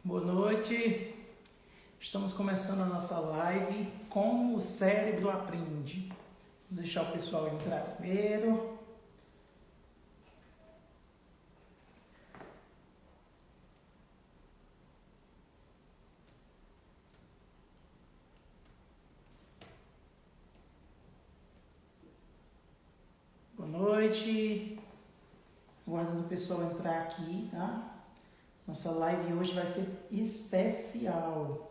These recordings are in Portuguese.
Boa noite. Estamos começando a nossa live Como o Cérebro Aprende. Vamos deixar o pessoal entrar primeiro. Boa noite. Aguardando o pessoal entrar aqui, tá? Nossa live hoje vai ser especial.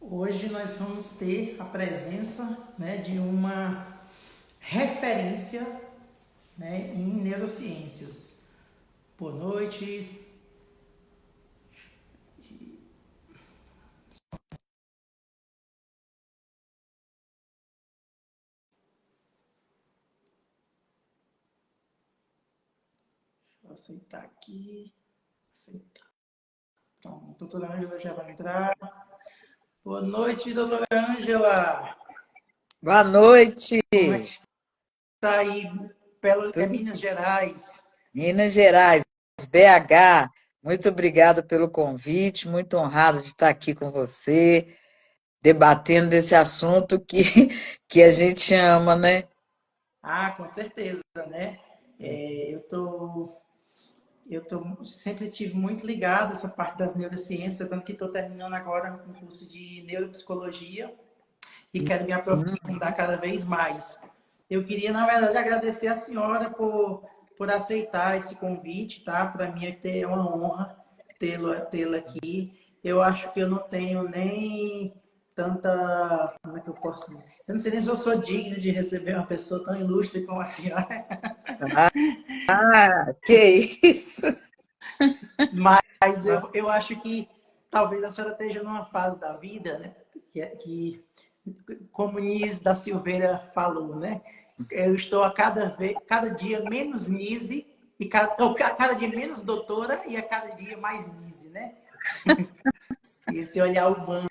Hoje nós vamos ter a presença, né, de uma referência, né, em neurociências. Boa noite. Vou aceitar aqui. Aceitar. Pronto, a doutora Ângela já vai entrar. Boa noite, doutora Ângela. Boa noite. Como é que está aí? Tudo Minas Gerais. Minas Gerais, BH. Muito obrigada pelo convite, muito honrado de estar aqui com você, debatendo desse assunto que a gente ama, né? Ah, com certeza, né? Eu sempre tive muito ligado a essa parte das neurociências, tanto que estou terminando agora um curso de neuropsicologia e quero me aprofundar cada vez mais. Eu queria, na verdade, agradecer a senhora por aceitar esse convite, tá? Para mim é uma honra tê-la aqui. Eu acho que eu não tenho nem tanta. Como é que eu posso dizer? Eu não sei nem se eu sou digno de receber uma pessoa tão ilustre como a senhora, Que isso? mas eu acho que talvez a senhora esteja numa fase da vida, né? Que como Nise da Silveira falou, né? Eu estou cada dia menos Nise e cada dia menos doutora e a cada dia mais Nise, né? E esse olhar humano,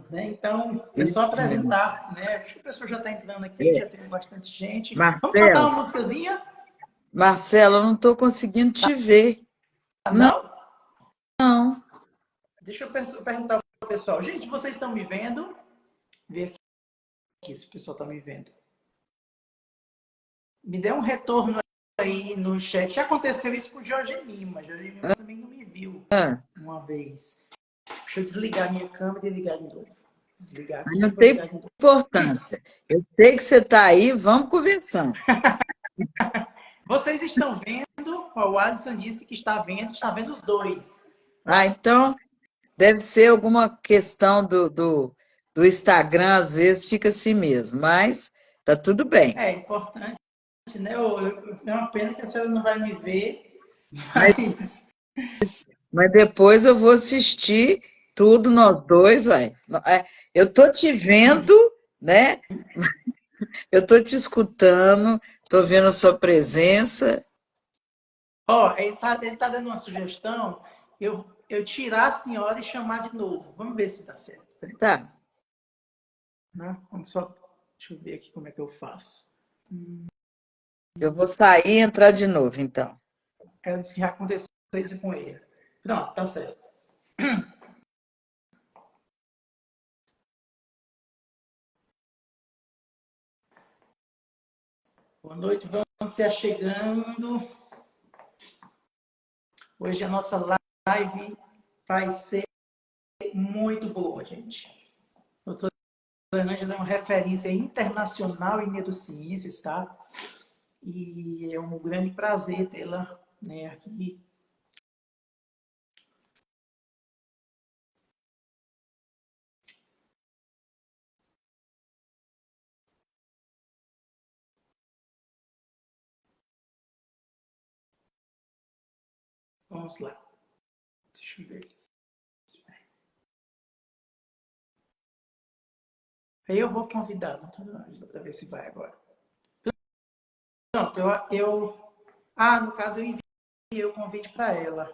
né? Então, é Isso só mesmo. apresentar, né? Acho que o pessoal já está entrando aqui, É. já tem bastante gente. Vamos cantar Marcelo, uma musicazinha? Marcelo, eu não estou conseguindo te ver. Ah, Não, não? não. Deixa eu perguntar para o pessoal. Gente, vocês estão me vendo? Ver aqui se o pessoal está me vendo. Me dê um retorno aí no chat. Já aconteceu isso com o Jorge Lima. Jorge Lima também não me viu Ah, uma vez. Deixa eu desligar minha câmera e ligar de novo. Desligar mas aqui não e vou tem ligar de novo. importância. Eu sei que você está aí, vamos conversando. Vocês estão vendo? O Alisson disse que está vendo os dois. Ah, então deve ser alguma questão do Instagram, às vezes fica assim mesmo, mas tá tudo bem. É importante, né? É uma pena que a senhora não vai me ver, Mas, mas. mas depois eu vou assistir tudo, nós dois, vai. Eu tô te vendo, né? Eu tô te escutando, tô vendo a sua presença. Ó, ele tá dando uma sugestão. Eu tirar a senhora e chamar de novo. Vamos ver se dá certo. Peraí, Tá, né? Vamos só. Deixa eu ver aqui como é que eu faço. eu vou sair e entrar de novo, então. Ela disse que já aconteceu isso com ele. Pronto, tá certo. Boa noite, vamos se achegando. Hoje a nossa live vai ser muito boa, gente. A doutora Ângela é uma referência internacional em neurociências, tá? E é um grande prazer tê-la, né, aqui. Vamos lá. Deixa eu ver aqui. Aí eu vou convidar a doutora Ângela para ver se vai agora. Pronto, no caso, eu enviei o convite para ela.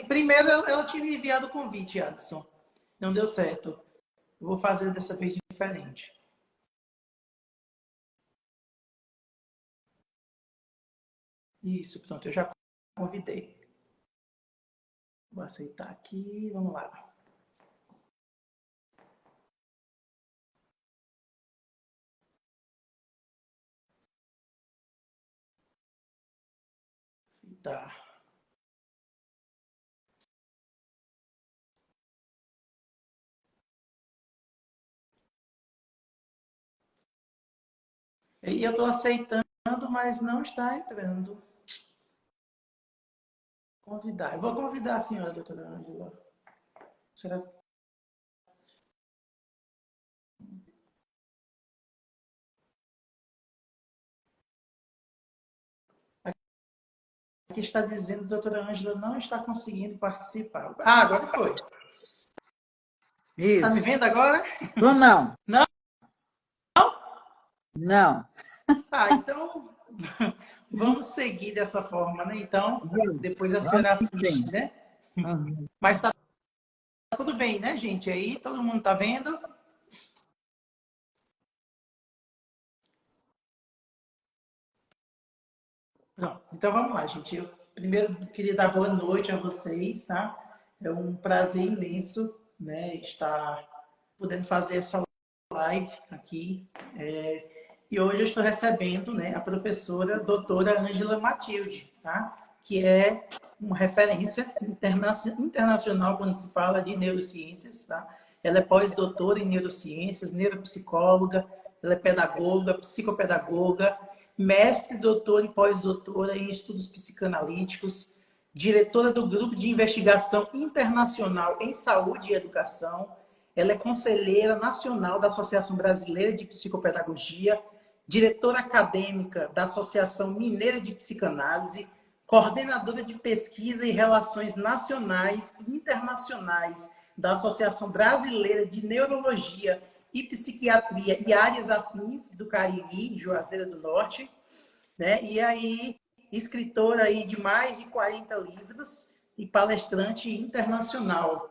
Primeiro, ela tinha me enviado o convite, Adson. Não deu certo. Eu vou fazer dessa vez diferente. Isso, pronto, eu já convidei. Vou aceitar aqui, vamos lá. Aceitar. E eu estou aceitando, mas não está entrando. Convidar. Eu vou convidar a senhora, doutora Ângela. Será que está dizendo que a doutora Ângela não está conseguindo participar? Ah, agora foi. Está me Isso. vendo agora? Ou não? Não? Não. Ah, então vamos seguir dessa forma, né? Então, Vamos, depois a vamos senhora em assiste, frente. né? Uhum. Mas está tudo bem, né, gente? Aí todo mundo está vendo? Pronto. Então vamos lá, gente. Eu primeiro queria dar boa noite a vocês, tá? É um prazer imenso, né, estar podendo fazer essa live aqui. E hoje eu estou recebendo, né, a professora doutora Ângela Matilde, tá? Que é uma referência internacional quando se fala de neurociências, tá? Ela é pós-doutora em neurociências, neuropsicóloga, ela é pedagoga, psicopedagoga, mestre, doutora e pós-doutora em estudos psicanalíticos, diretora do Grupo de Investigação Internacional em Saúde e Educação. Ela é conselheira nacional da Associação Brasileira de Psicopedagogia, diretora acadêmica da Associação Mineira de Psicanálise, coordenadora de pesquisa e relações nacionais e internacionais da Associação Brasileira de Neurologia e Psiquiatria e áreas afins do Cariri, Juazeiro do Norte, né? E aí, escritora aí de mais de 40 livros e palestrante internacional.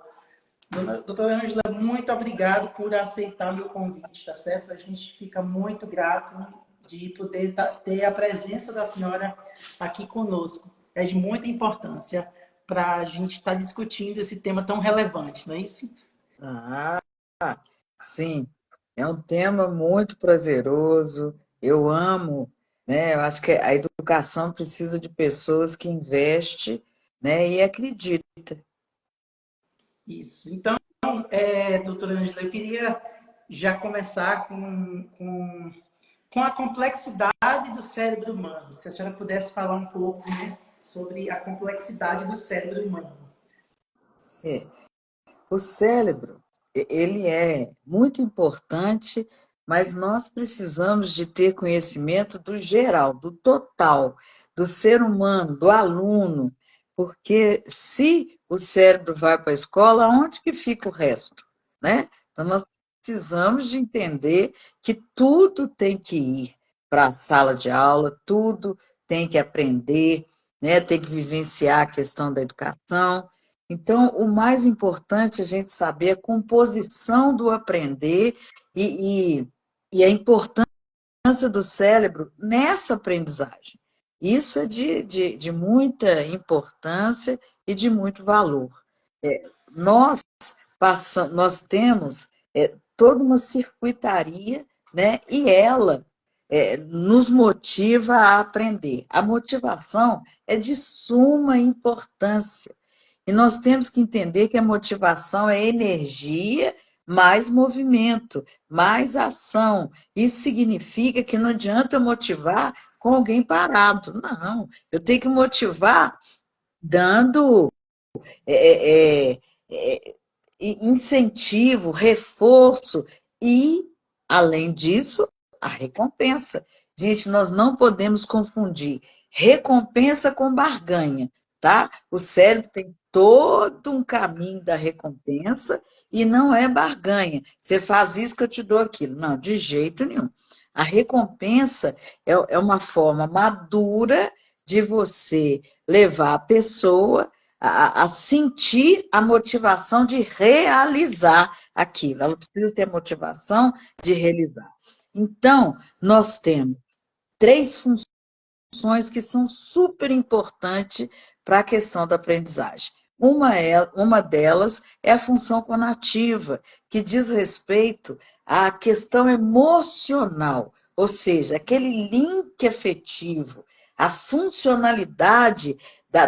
Doutora Ângela, muito obrigado por aceitar meu convite, tá certo? A gente fica muito grato de poder ter a presença da senhora aqui conosco. É de muita importância para a gente estar discutindo esse tema tão relevante, não é isso? Ah, sim. É um tema muito prazeroso. Eu amo, né? Eu acho que a educação precisa de pessoas que investem, né? E acreditam. Isso. Então, doutora Ângela, eu queria já começar com a complexidade do cérebro humano. Se a senhora pudesse falar um pouco, né, sobre a complexidade do cérebro humano. É. O cérebro, ele é muito importante, mas nós precisamos de ter conhecimento do geral, do total, do ser humano, do aluno, porque se o cérebro vai para a escola, onde que fica o resto, né? Então nós precisamos de entender que tudo tem que ir para a sala de aula, tudo tem que aprender, né? Tem que vivenciar a questão da educação. Então, o mais importante é a gente saber a composição do aprender e a importância do cérebro nessa aprendizagem. Isso é de muita importância e de muito valor. Nós nós temos toda uma circuitaria, né? E ela nos motiva a aprender. A motivação é de suma importância. E nós temos que entender que a motivação é energia mais movimento, mais ação. Isso significa que não adianta eu motivar com alguém parado. Não, eu tenho que motivar dando é, é, é, incentivo, reforço e, além disso, a recompensa. Gente, nós não podemos confundir recompensa com barganha, tá? O cérebro tem todo um caminho da recompensa e não é barganha. Você faz isso que eu te dou aquilo. Não, de jeito nenhum. A recompensa é uma forma madura de você levar a pessoa a sentir a motivação de realizar aquilo. Ela precisa ter a motivação de realizar. Então, nós temos três funções funções que são super importantes para a questão da aprendizagem. Uma delas é a função conativa, que diz respeito à questão emocional, ou seja, aquele link afetivo, a funcionalidade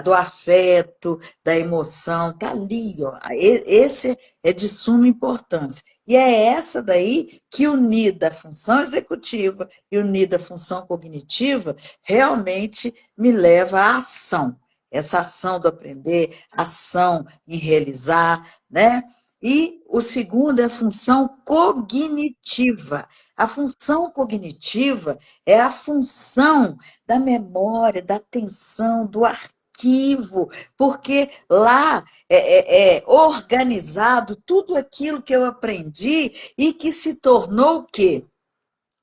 do afeto, da emoção, está ali, ó. Esse é de suma importância. E é essa daí que, unida a função executiva e unida a função cognitiva, realmente me leva à ação. Essa ação do aprender, ação em realizar, né? E o segundo é a função cognitiva. A função cognitiva é a função da memória, da atenção, do arquivo, porque lá é organizado tudo aquilo que eu aprendi e que se tornou o quê?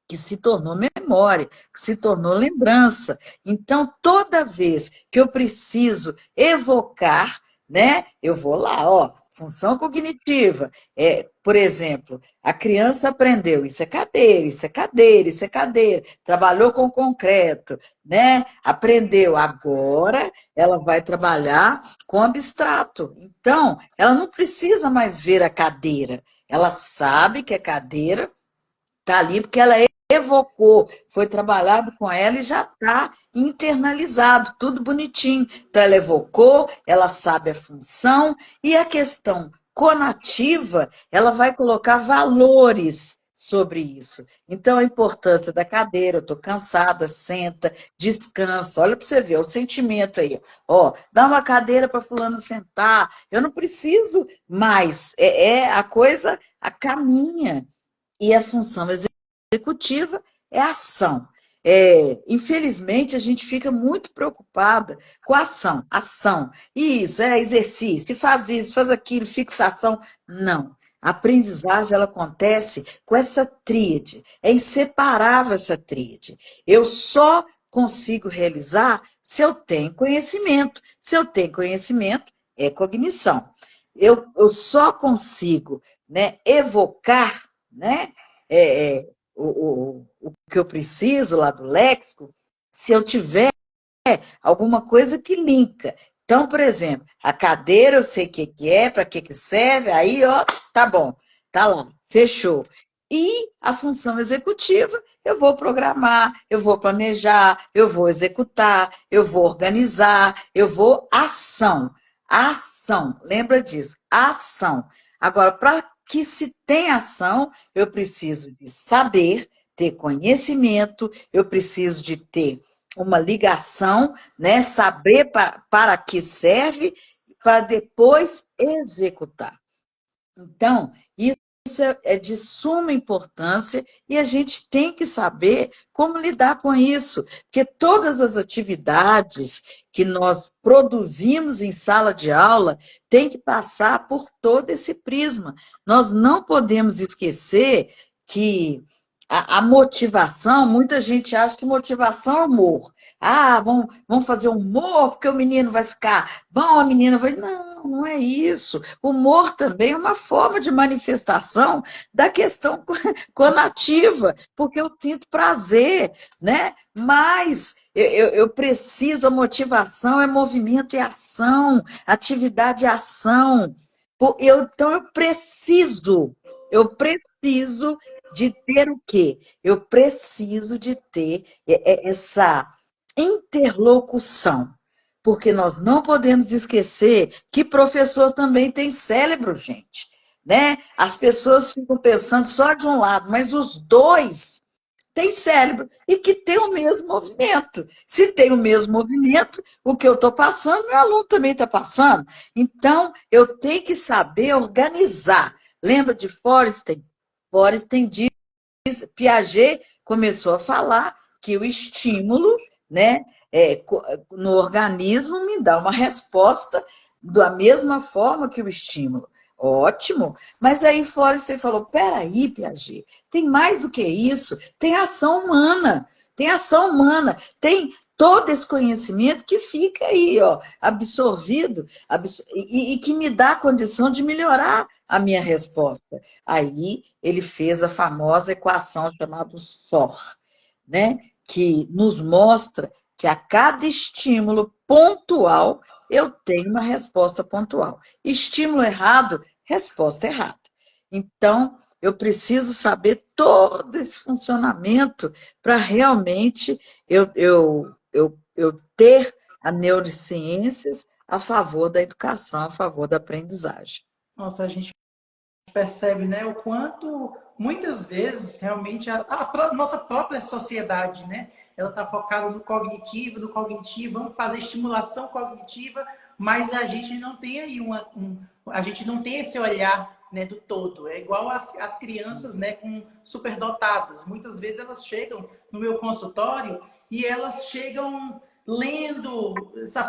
Que se tornou memória, que se tornou lembrança. Então, toda vez que eu preciso evocar, né, eu vou lá, ó, função cognitiva. Por exemplo, a criança aprendeu, isso é cadeira, isso é cadeira, isso é cadeira, trabalhou com concreto, né? Aprendeu, agora ela vai trabalhar com abstrato. Então, ela não precisa mais ver a cadeira, ela sabe que a cadeira está ali porque ela evocou, foi trabalhado com ela e já está internalizado, tudo bonitinho. Então, ela evocou, ela sabe a função, e a questão conativa, ela vai colocar valores sobre isso. Então, a importância da cadeira, eu estou cansada, senta, descansa, olha para você ver, o sentimento aí, ó, dá uma cadeira para fulano sentar, eu não preciso mais, a coisa, a caminha, e a função executiva é a ação. Infelizmente, a gente fica muito preocupada com a ação. Ação. Isso, exercício, faz isso, faz aquilo, fixação. Não. A aprendizagem ela acontece com essa tríade. É inseparável essa tríade. Eu só consigo realizar se eu tenho conhecimento. Se eu tenho conhecimento, é cognição. Eu só consigo, né, evocar, né, o que eu preciso lá do léxico, se eu tiver alguma coisa que linka. Então, por exemplo, a cadeira eu sei o que é, para que serve, aí, ó, tá bom, tá lá, fechou. E a função executiva, eu vou programar, eu vou planejar, eu vou executar, eu vou organizar, eu vou ação. Ação, lembra disso, ação. Agora, para que se tenha ação, eu preciso de saber, ter conhecimento, eu preciso de ter uma ligação, né? Saber para que serve, para depois executar. Então, isso é de suma importância e a gente tem que saber como lidar com isso, porque todas as atividades que nós produzimos em sala de aula têm que passar por todo esse prisma. Nós não podemos esquecer que a motivação, muita gente acha que motivação é humor. Ah, vamos fazer humor porque o menino vai ficar bom, a menina vai. Não, não é isso. O humor também é uma forma de manifestação da questão conativa, porque eu sinto prazer, né? Mas eu preciso, a motivação é movimento e ação, atividade e ação. Então eu preciso de ter o quê? Eu preciso de ter essa interlocução, porque nós não podemos esquecer que professor também tem cérebro, gente, né? As pessoas ficam pensando só de um lado, mas os dois têm cérebro e que tem o mesmo movimento. Se tem o mesmo movimento, o que eu estou passando, meu aluno também está passando. Então, eu tenho que saber organizar. Lembra de Forrester? Forrester diz, Piaget começou a falar que o estímulo, né, no organismo me dá uma resposta da mesma forma que o estímulo. Ótimo, mas aí Forrester falou, peraí, Piaget, tem mais do que isso, tem ação humana, tem todo esse conhecimento que fica aí, ó, absorvido, e que me dá a condição de melhorar a minha resposta. Aí ele fez a famosa equação chamada SOR, né? Que nos mostra que a cada estímulo pontual eu tenho uma resposta pontual. Estímulo errado, resposta errada. Então, eu preciso saber todo esse funcionamento para realmente eu ter a neurociências a favor da educação, a favor da aprendizagem. Nossa, a gente percebe, né, o quanto muitas vezes realmente nossa própria sociedade, né, ela está focada no cognitivo, vamos fazer estimulação cognitiva, mas a gente não tem aí a gente não tem esse olhar, né, do todo. É igual as crianças, né, com superdotadas. Muitas vezes elas chegam no meu consultório e elas chegam lendo,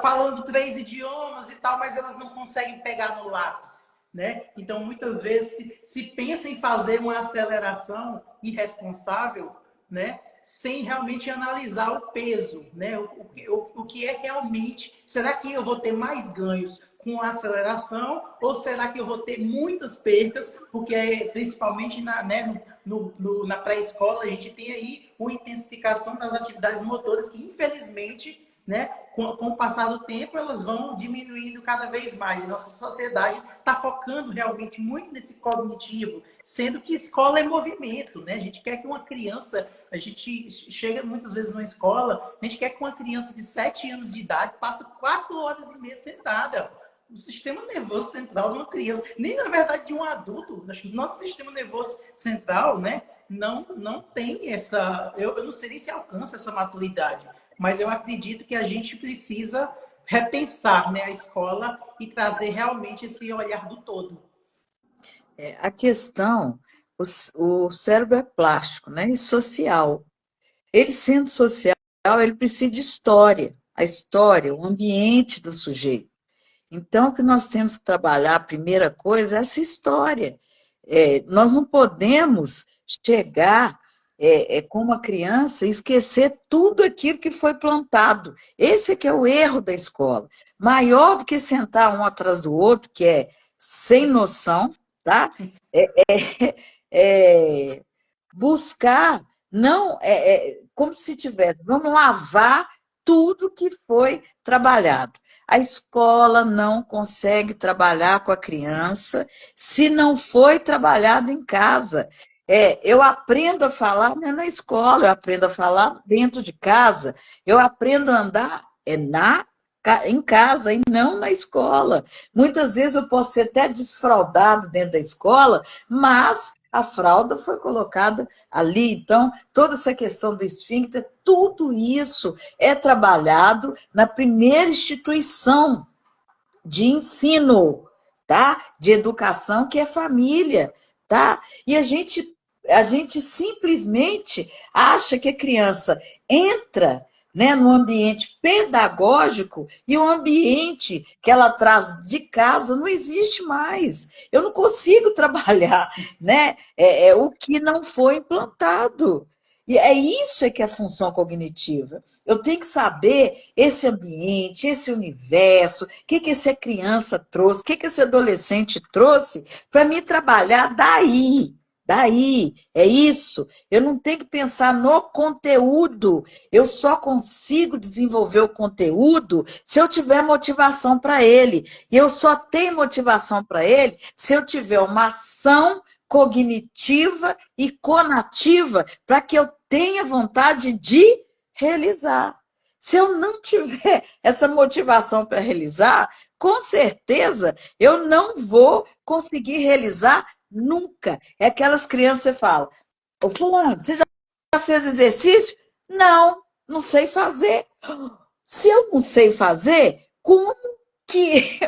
falando 3 idiomas e tal, mas elas não conseguem pegar no lápis, né? Então, muitas vezes, se pensa em fazer uma aceleração irresponsável, né? Sem realmente analisar o peso, né? O que é realmente... Será que eu vou ter mais ganhos com a aceleração ou será que eu vou ter muitas percas? Porque, principalmente na pré-escola, a gente tem aí uma intensificação das atividades motoras que, infelizmente, né, com o passar do tempo, elas vão diminuindo cada vez mais. E nossa sociedade está focando realmente muito nesse cognitivo, sendo que escola é movimento, né? A gente quer que uma criança, a gente chega muitas vezes numa escola, a gente quer que uma criança de 7 anos de idade passe 4 horas e meia sentada. O sistema nervoso central de uma criança, nem na verdade de um adulto, nosso sistema nervoso central, né, não tem essa... Eu não sei nem se alcança essa maturidade, mas eu acredito que a gente precisa repensar, né, a escola e trazer realmente esse olhar do todo. A questão, o cérebro é plástico, né, e social. Ele sendo social, ele precisa de história, a história, o ambiente do sujeito. Então, o que nós temos que trabalhar, a primeira coisa, é essa história. Nós não podemos chegar com uma criança e esquecer tudo aquilo que foi plantado. Esse é que é o erro da escola. Maior do que sentar um atrás do outro, que é sem noção, tá? É buscar, não, como se tivesse, vamos lavar tudo que foi trabalhado. A escola não consegue trabalhar com a criança se não foi trabalhado em casa. Eu aprendo a falar não é na escola, eu aprendo a falar dentro de casa, eu aprendo a andar em casa e não na escola. Muitas vezes eu posso ser até desfraldado dentro da escola, mas a fralda foi colocada ali. Então, toda essa questão do esfíncter, tudo isso é trabalhado na primeira instituição de ensino, tá? De educação, que é família, tá? E a gente simplesmente acha que a criança entra, né, no ambiente pedagógico e o ambiente que ela traz de casa não existe mais. Eu não consigo trabalhar, né, o que não foi implantado. E é isso que é a função cognitiva. Eu tenho que saber esse ambiente, esse universo, o que essa criança trouxe, o que esse adolescente trouxe, para me trabalhar daí. Daí, é isso. Eu não tenho que pensar no conteúdo. Eu só consigo desenvolver o conteúdo se eu tiver motivação para ele. E eu só tenho motivação para ele se eu tiver uma ação cognitiva e conativa para que eu tenha vontade de realizar. Se eu não tiver essa motivação para realizar, com certeza eu não vou conseguir realizar nunca. É aquelas crianças que você fala: ô fulano, você já fez exercício? Não, não sei fazer. Se eu não sei fazer, que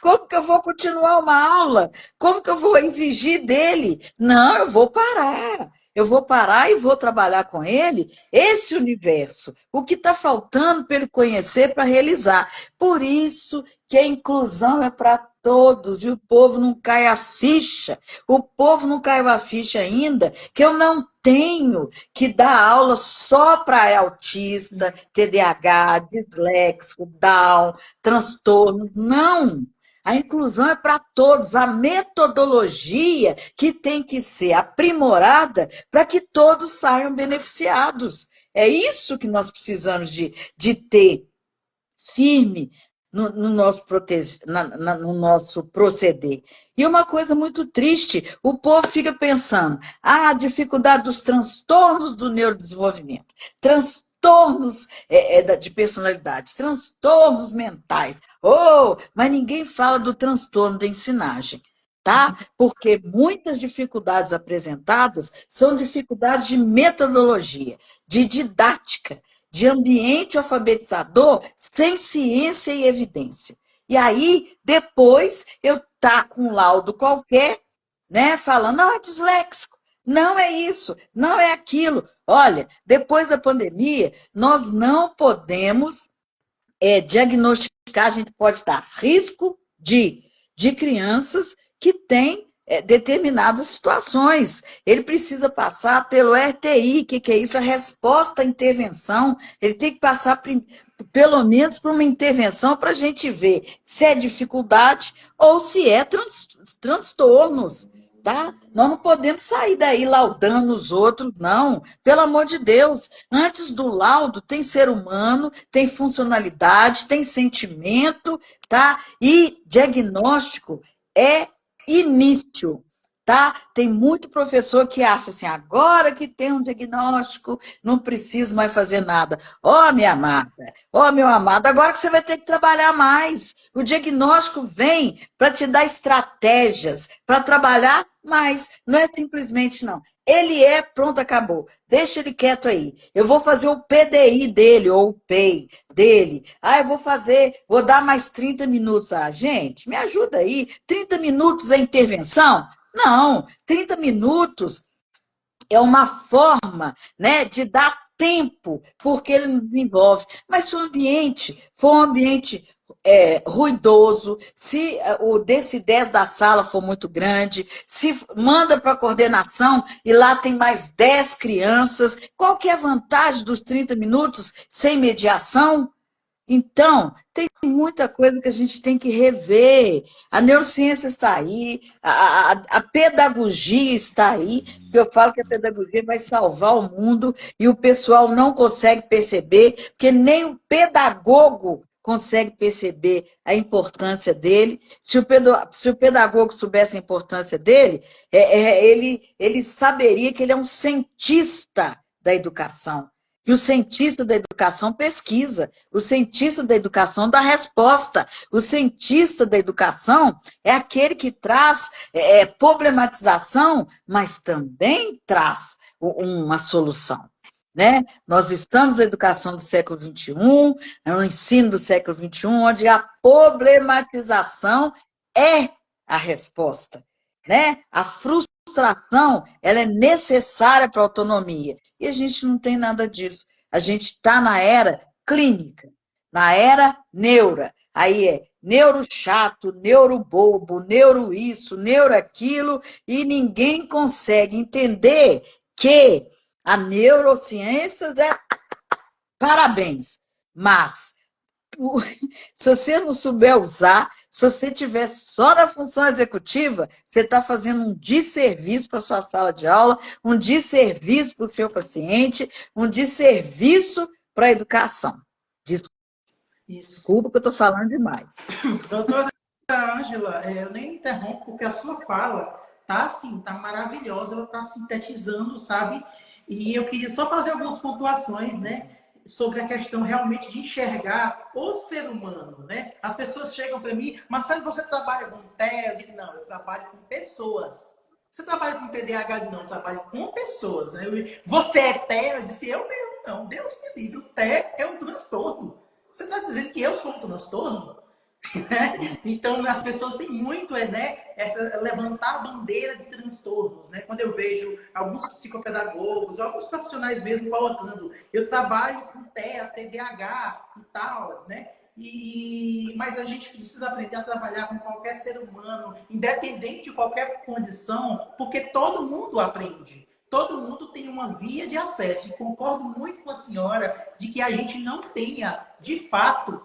como que eu vou continuar uma aula? Como que eu vou exigir dele? Não, eu vou parar. Eu vou parar e vou trabalhar com ele esse universo. O que está faltando para ele conhecer, para realizar. Por isso que a inclusão é para todos e o povo não cai a ficha. O povo não caiu a ficha ainda que eu não tenho que dar aula só para autista, TDAH, disléxico, Down, transtorno. Não! A inclusão é para todos, a metodologia que tem que ser aprimorada para que todos saiam beneficiados. É isso que nós precisamos de ter firme no nosso, no nosso proceder. E uma coisa muito triste, o povo fica pensando, a dificuldade dos transtornos do neurodesenvolvimento, transtornos de personalidade, transtornos mentais. Oh, mas ninguém fala do transtorno da ensinagem. Tá? Porque muitas dificuldades apresentadas são dificuldades de metodologia, de didática, de ambiente alfabetizador sem ciência e evidência. E aí, depois, eu tá com um laudo qualquer, né, falando, não, é disléxico, não é isso, não é aquilo. Olha, depois da pandemia, nós não podemos diagnosticar, a gente pode dar risco de crianças que têm determinadas situações. Ele precisa passar pelo RTI, que é isso? A resposta à intervenção. Ele tem que passar pelo menos por uma intervenção para a gente ver se é dificuldade ou se é transtornos. Tá? Nós não podemos sair daí laudando os outros, não. Pelo amor de Deus, antes do laudo tem ser humano, tem funcionalidade, tem sentimento, tá? E diagnóstico é início, tá? Tem muito professor que acha assim, agora que tem um diagnóstico, não preciso mais fazer nada. Ó, minha amada, ó, meu amado, agora que você vai ter que trabalhar mais. O diagnóstico vem para te dar estratégias, para trabalhar mais. Não é simplesmente não. Ele é, pronto, acabou. Deixa ele quieto aí. Eu vou fazer o PDI dele, ou o PEI dele. Ah, eu vou dar mais 30 minutos. Ah, gente, me ajuda aí. 30 minutos é intervenção? Não, 30 minutos é uma forma, né, de dar tempo, porque ele nos envolve. Mas se o ambiente for um ambiente ruidoso, se o DC10 da sala for muito grande, se manda para a coordenação e lá tem mais 10 crianças, qual que é a vantagem dos 30 minutos sem mediação? Então, tem muita coisa que a gente tem que rever. A neurociência está aí, a pedagogia está aí, porque eu falo que a pedagogia vai salvar o mundo e o pessoal não consegue perceber, porque nem o pedagogo consegue perceber a importância dele. Se o pedagogo soubesse a importância dele, ele saberia que ele é um cientista da educação. E o cientista da educação pesquisa, o cientista da educação dá resposta, o cientista da educação é aquele que traz problematização, mas também traz uma solução. Né? Nós estamos na educação do século XXI, no ensino do século XXI, onde a problematização é a resposta. Né? A frustração ela é necessária para a autonomia. E a gente não tem nada disso. A gente está na era clínica, na era neura. Aí é neuro chato, neuro bobo, neuro isso, neuro aquilo, e ninguém consegue entender que a neurociências é parabéns, mas se você não souber usar, se você estiver só na função executiva, você está fazendo um desserviço para a sua sala de aula, um desserviço para o seu paciente, um desserviço para a educação. Desculpa que eu estou falando demais. Doutora Ângela, eu nem interrompo porque a sua fala tá assim, tá maravilhosa, ela tá sintetizando, sabe? E eu queria só fazer algumas pontuações, né? Sobre a questão realmente de enxergar o ser humano, né? As pessoas chegam para mim, Marcelo, você trabalha com TEA? Eu digo, não, eu trabalho com pessoas. Você trabalha com TDAH? Eu digo, não, eu trabalho com pessoas. Né? Você é TEA? Eu disse, eu mesmo não. Deus me livre, o TEA é um transtorno. Você está dizendo que eu sou um transtorno? Então, as pessoas têm muito levantar a bandeira de transtornos. Né? Quando eu vejo alguns psicopedagogos, alguns profissionais mesmo colocando, eu trabalho com TEA, TDAH e tal, né? Mas a gente precisa aprender a trabalhar com qualquer ser humano, independente de qualquer condição, porque todo mundo aprende. Todo mundo tem uma via de acesso. E concordo muito com a senhora de que a gente não tenha, de fato,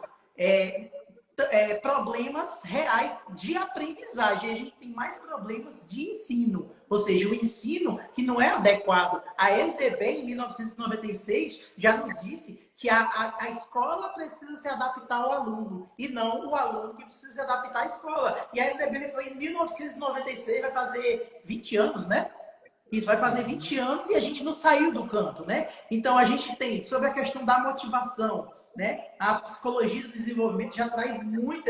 problemas reais de aprendizagem. A gente tem mais problemas de ensino, ou seja, o ensino que não é adequado. A LDB, em 1996, já nos disse que a escola precisa se adaptar ao aluno, e não o aluno que precisa se adaptar à escola. E a LDB foi em 1996, vai fazer 20 anos, né? Isso vai fazer 20 anos e a gente não saiu do canto, né? Então, a gente tem sobre a questão da motivação, né? A psicologia do desenvolvimento já traz muito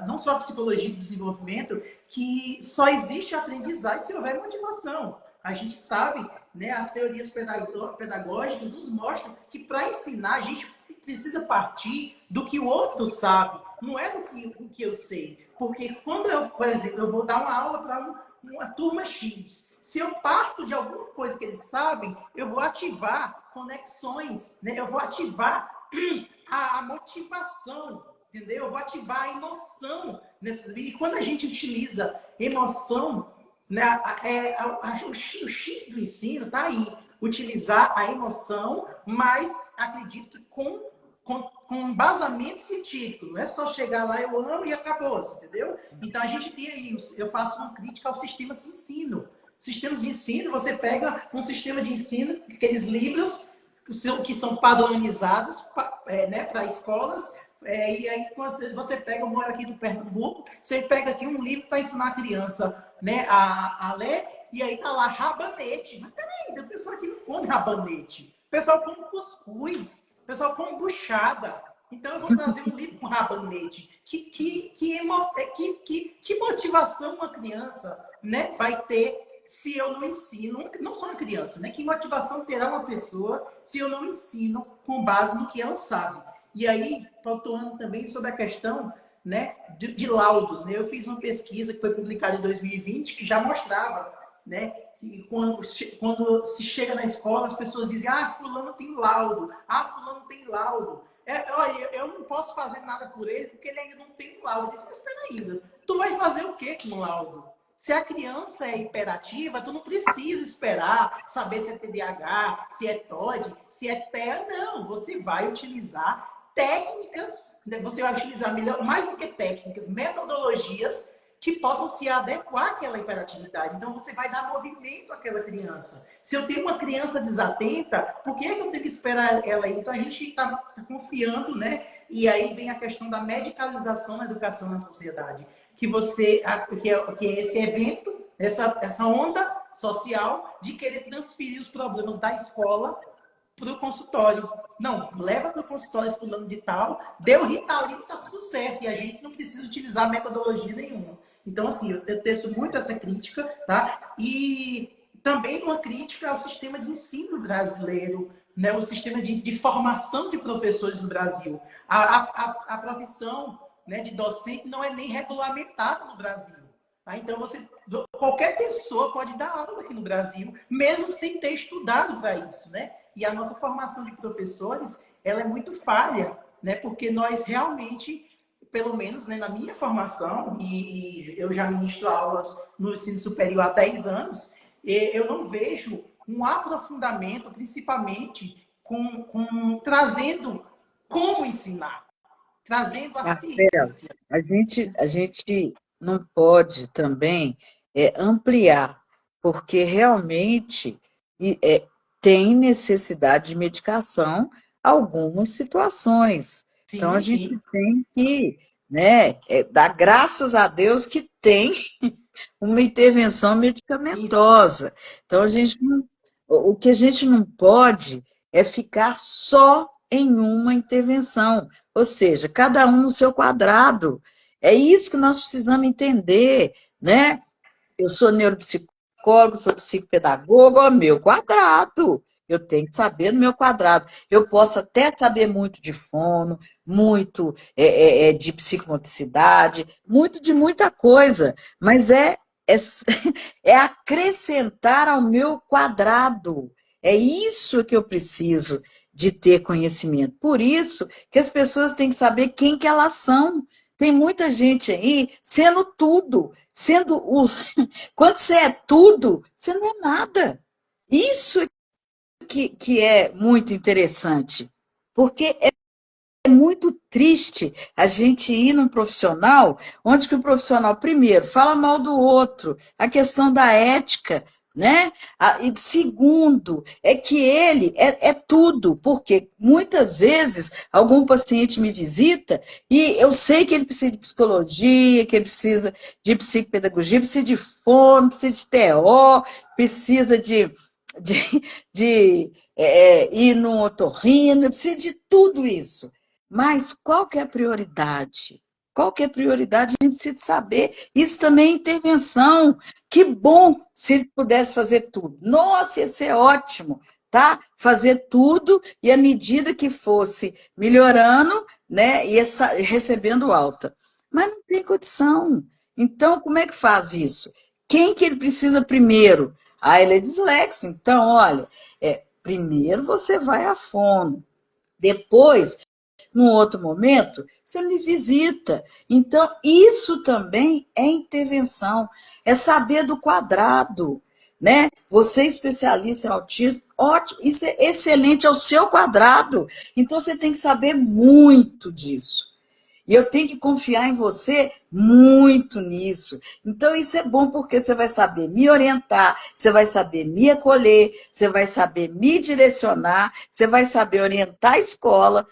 não só a psicologia do desenvolvimento, que só existe aprendizagem se houver motivação. A gente sabe, né? As teorias pedagógicas nos mostram que para ensinar a gente precisa partir do que o outro sabe, não é do que eu sei. Porque quando eu, por exemplo, eu vou dar uma aula para uma turma X. Se eu parto de alguma coisa que eles sabem, eu vou ativar conexões, né? Eu vou ativar a motivação, entendeu? Eu vou ativar a emoção nesse. E quando a gente utiliza emoção, né? O X do ensino está aí. Utilizar a emoção, mas acredito que com embasamento científico. Não é só chegar lá, eu amo e acabou, entendeu? Então, a gente tem aí, eu faço uma crítica aos sistemas de ensino. Sistemas de ensino, você pega um sistema de ensino, aqueles livros que são padronizados né, para escolas, e aí você pega, eu moro aqui do Pernambuco, você pega aqui um livro para ensinar a criança, né, a ler, e aí tá lá rabanete. Mas peraí, o pessoal aqui não come rabanete. O pessoal come cuscuz. O pessoal come buchada. Então eu vou trazer um livro com rabanete. Que motivação uma criança, né, vai ter se eu não ensino, não só uma criança, né? Que motivação terá uma pessoa se eu não ensino com base no que ela sabe? E aí, pontuando também sobre a questão, né, de laudos, né? Eu fiz uma pesquisa que foi publicada em 2020 que já mostrava, né, que quando se chega na escola, as pessoas dizem: ah, fulano tem laudo, ah, fulano tem laudo. Olha, eu não posso fazer nada por ele porque ele ainda não tem laudo. Eu disse: mas espera ainda, tu vai fazer o quê com o laudo? Se a criança é hiperativa, tu não precisa esperar saber se é TDAH, se é TOD, se é TEA. Não, você vai utilizar técnicas, você vai utilizar melhor, mais do que técnicas, metodologias que possam se adequar àquela hiperatividade. Então, você vai dar movimento àquela criança. Se eu tenho uma criança desatenta, por que é que eu tenho que esperar ela aí? Então, a gente está confiando, né? E aí vem a questão da medicalização na educação na sociedade. Que é esse evento, essa onda social de querer transferir os problemas da escola para o consultório. Não, leva para o consultório fulano de tal, deu Ritalina, tá tudo certo. E a gente não precisa utilizar metodologia nenhuma. Então, assim, eu teço muito essa crítica, tá? E também uma crítica ao sistema de ensino brasileiro, né? O sistema de formação de professores no Brasil. A profissão, né, de docente não é nem regulamentada no Brasil. Tá? Então, qualquer pessoa pode dar aula aqui no Brasil, mesmo sem ter estudado para isso, né? E a nossa formação de professores, ela é muito falha, né? Porque nós realmente, pelo menos, né, na minha formação, e eu já ministro aulas no ensino superior há 10 anos, eu não vejo um aprofundamento, principalmente trazendo como ensinar, trazendo a Marcelo, ciência. a gente não pode também ampliar, porque realmente tem necessidade de medicação algumas situações. Então, a Sim, gente sim. tem que, né, dar graças a Deus que tem uma intervenção medicamentosa. Então, o que a gente não pode é ficar só em uma intervenção, ou seja, cada um no seu quadrado. É isso que nós precisamos entender, né? Eu sou neuropsicólogo, sou psicopedagogo, ó, meu quadrado. Eu tenho que saber no meu quadrado. Eu posso até saber muito de fono, muito de psicomotricidade, muito de muita coisa, mas é, é acrescentar ao meu quadrado. É isso que eu preciso de ter conhecimento. Por isso que as pessoas têm que saber quem que elas são. Tem muita gente aí sendo tudo, sendo os. Quando você é tudo, você não é nada. Isso que é muito interessante, porque é muito triste a gente ir num profissional onde que o profissional, primeiro, fala mal do outro, a questão da ética, né? E segundo, é que ele é tudo, porque muitas vezes algum paciente me visita e eu sei que ele precisa de psicologia, que ele precisa de psicopedagogia, precisa de fono, precisa de TO, precisa de, ir no otorrino, precisa de tudo isso. Mas qual que é a prioridade? Qual que é a prioridade? A gente precisa saber. Isso também é intervenção. Que bom se ele pudesse fazer tudo. Nossa, ia ser ótimo, tá? Fazer tudo e à medida que fosse melhorando, né, ia recebendo alta. Mas não tem condição. Então, como é que faz isso? Quem que ele precisa primeiro? Ah, ele é dislexo. Então, olha, primeiro você vai à fono. Depois, num outro momento, você me visita. Então, isso também é intervenção, é saber do quadrado, né? Você é especialista em autismo, ótimo, isso é excelente, é o seu quadrado. Então, você tem que saber muito disso. E eu tenho que confiar em você muito nisso. Então, isso é bom porque você vai saber me orientar, você vai saber me acolher, você vai saber me direcionar, você vai saber orientar a escola,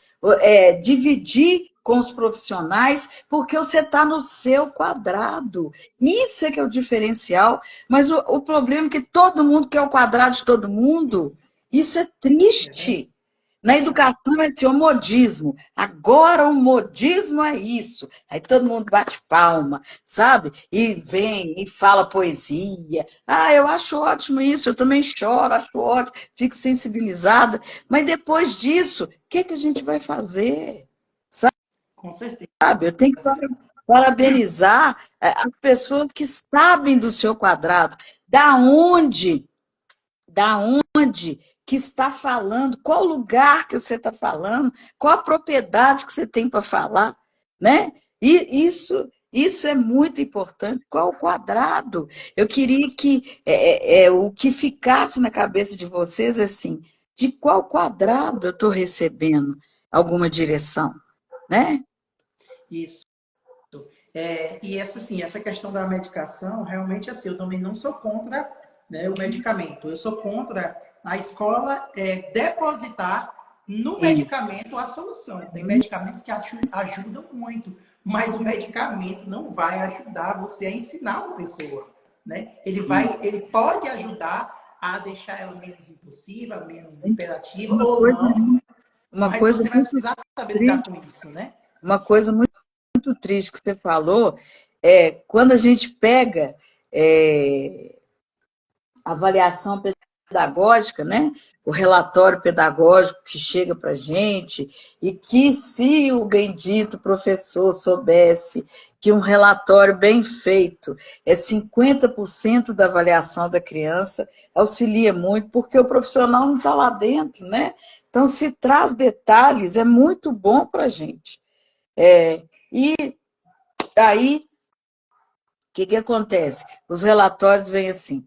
dividir com os profissionais, porque você está no seu quadrado. Isso é que é o diferencial. Mas o problema é que todo mundo quer o quadrado de todo mundo. Isso é triste. Na educação é o modismo. Agora o modismo é isso. Aí todo mundo bate palma, sabe? E vem e fala poesia. Ah, eu acho ótimo isso, eu também choro, acho ótimo, fico sensibilizada. Mas depois disso, o que que a gente vai fazer? Com certeza. Sabe? Eu tenho que parabenizar as pessoas que sabem do seu quadrado. Da onde da onde que está falando, qual lugar que você está falando, qual a propriedade que você tem para falar, né? E isso é muito importante. Qual o quadrado? Eu queria que o que ficasse na cabeça de vocês é assim, de qual quadrado eu estou recebendo alguma direção, né? Isso. E essa questão da medicação, realmente assim, eu também não sou contra, né, o medicamento. Eu sou contra a escola depositar no E, medicamento a solução. Tem medicamentos que ajudam muito, mas o medicamento não vai ajudar você a ensinar uma pessoa, né? Ele pode ajudar a deixar ela menos impulsiva, menos imperativa uma ou coisa, não, uma mas coisa você vai muito precisar saber lidar triste, com isso, né? uma coisa muito triste que você falou é quando a gente pega a avaliação pedagógica, né? O relatório pedagógico que chega para a gente, e que se o bendito professor soubesse que um relatório bem feito é 50% da avaliação da criança, auxilia muito, porque o profissional não está lá dentro, né? Então, se traz detalhes, é muito bom para a gente. E aí, o que acontece? Os relatórios vêm assim,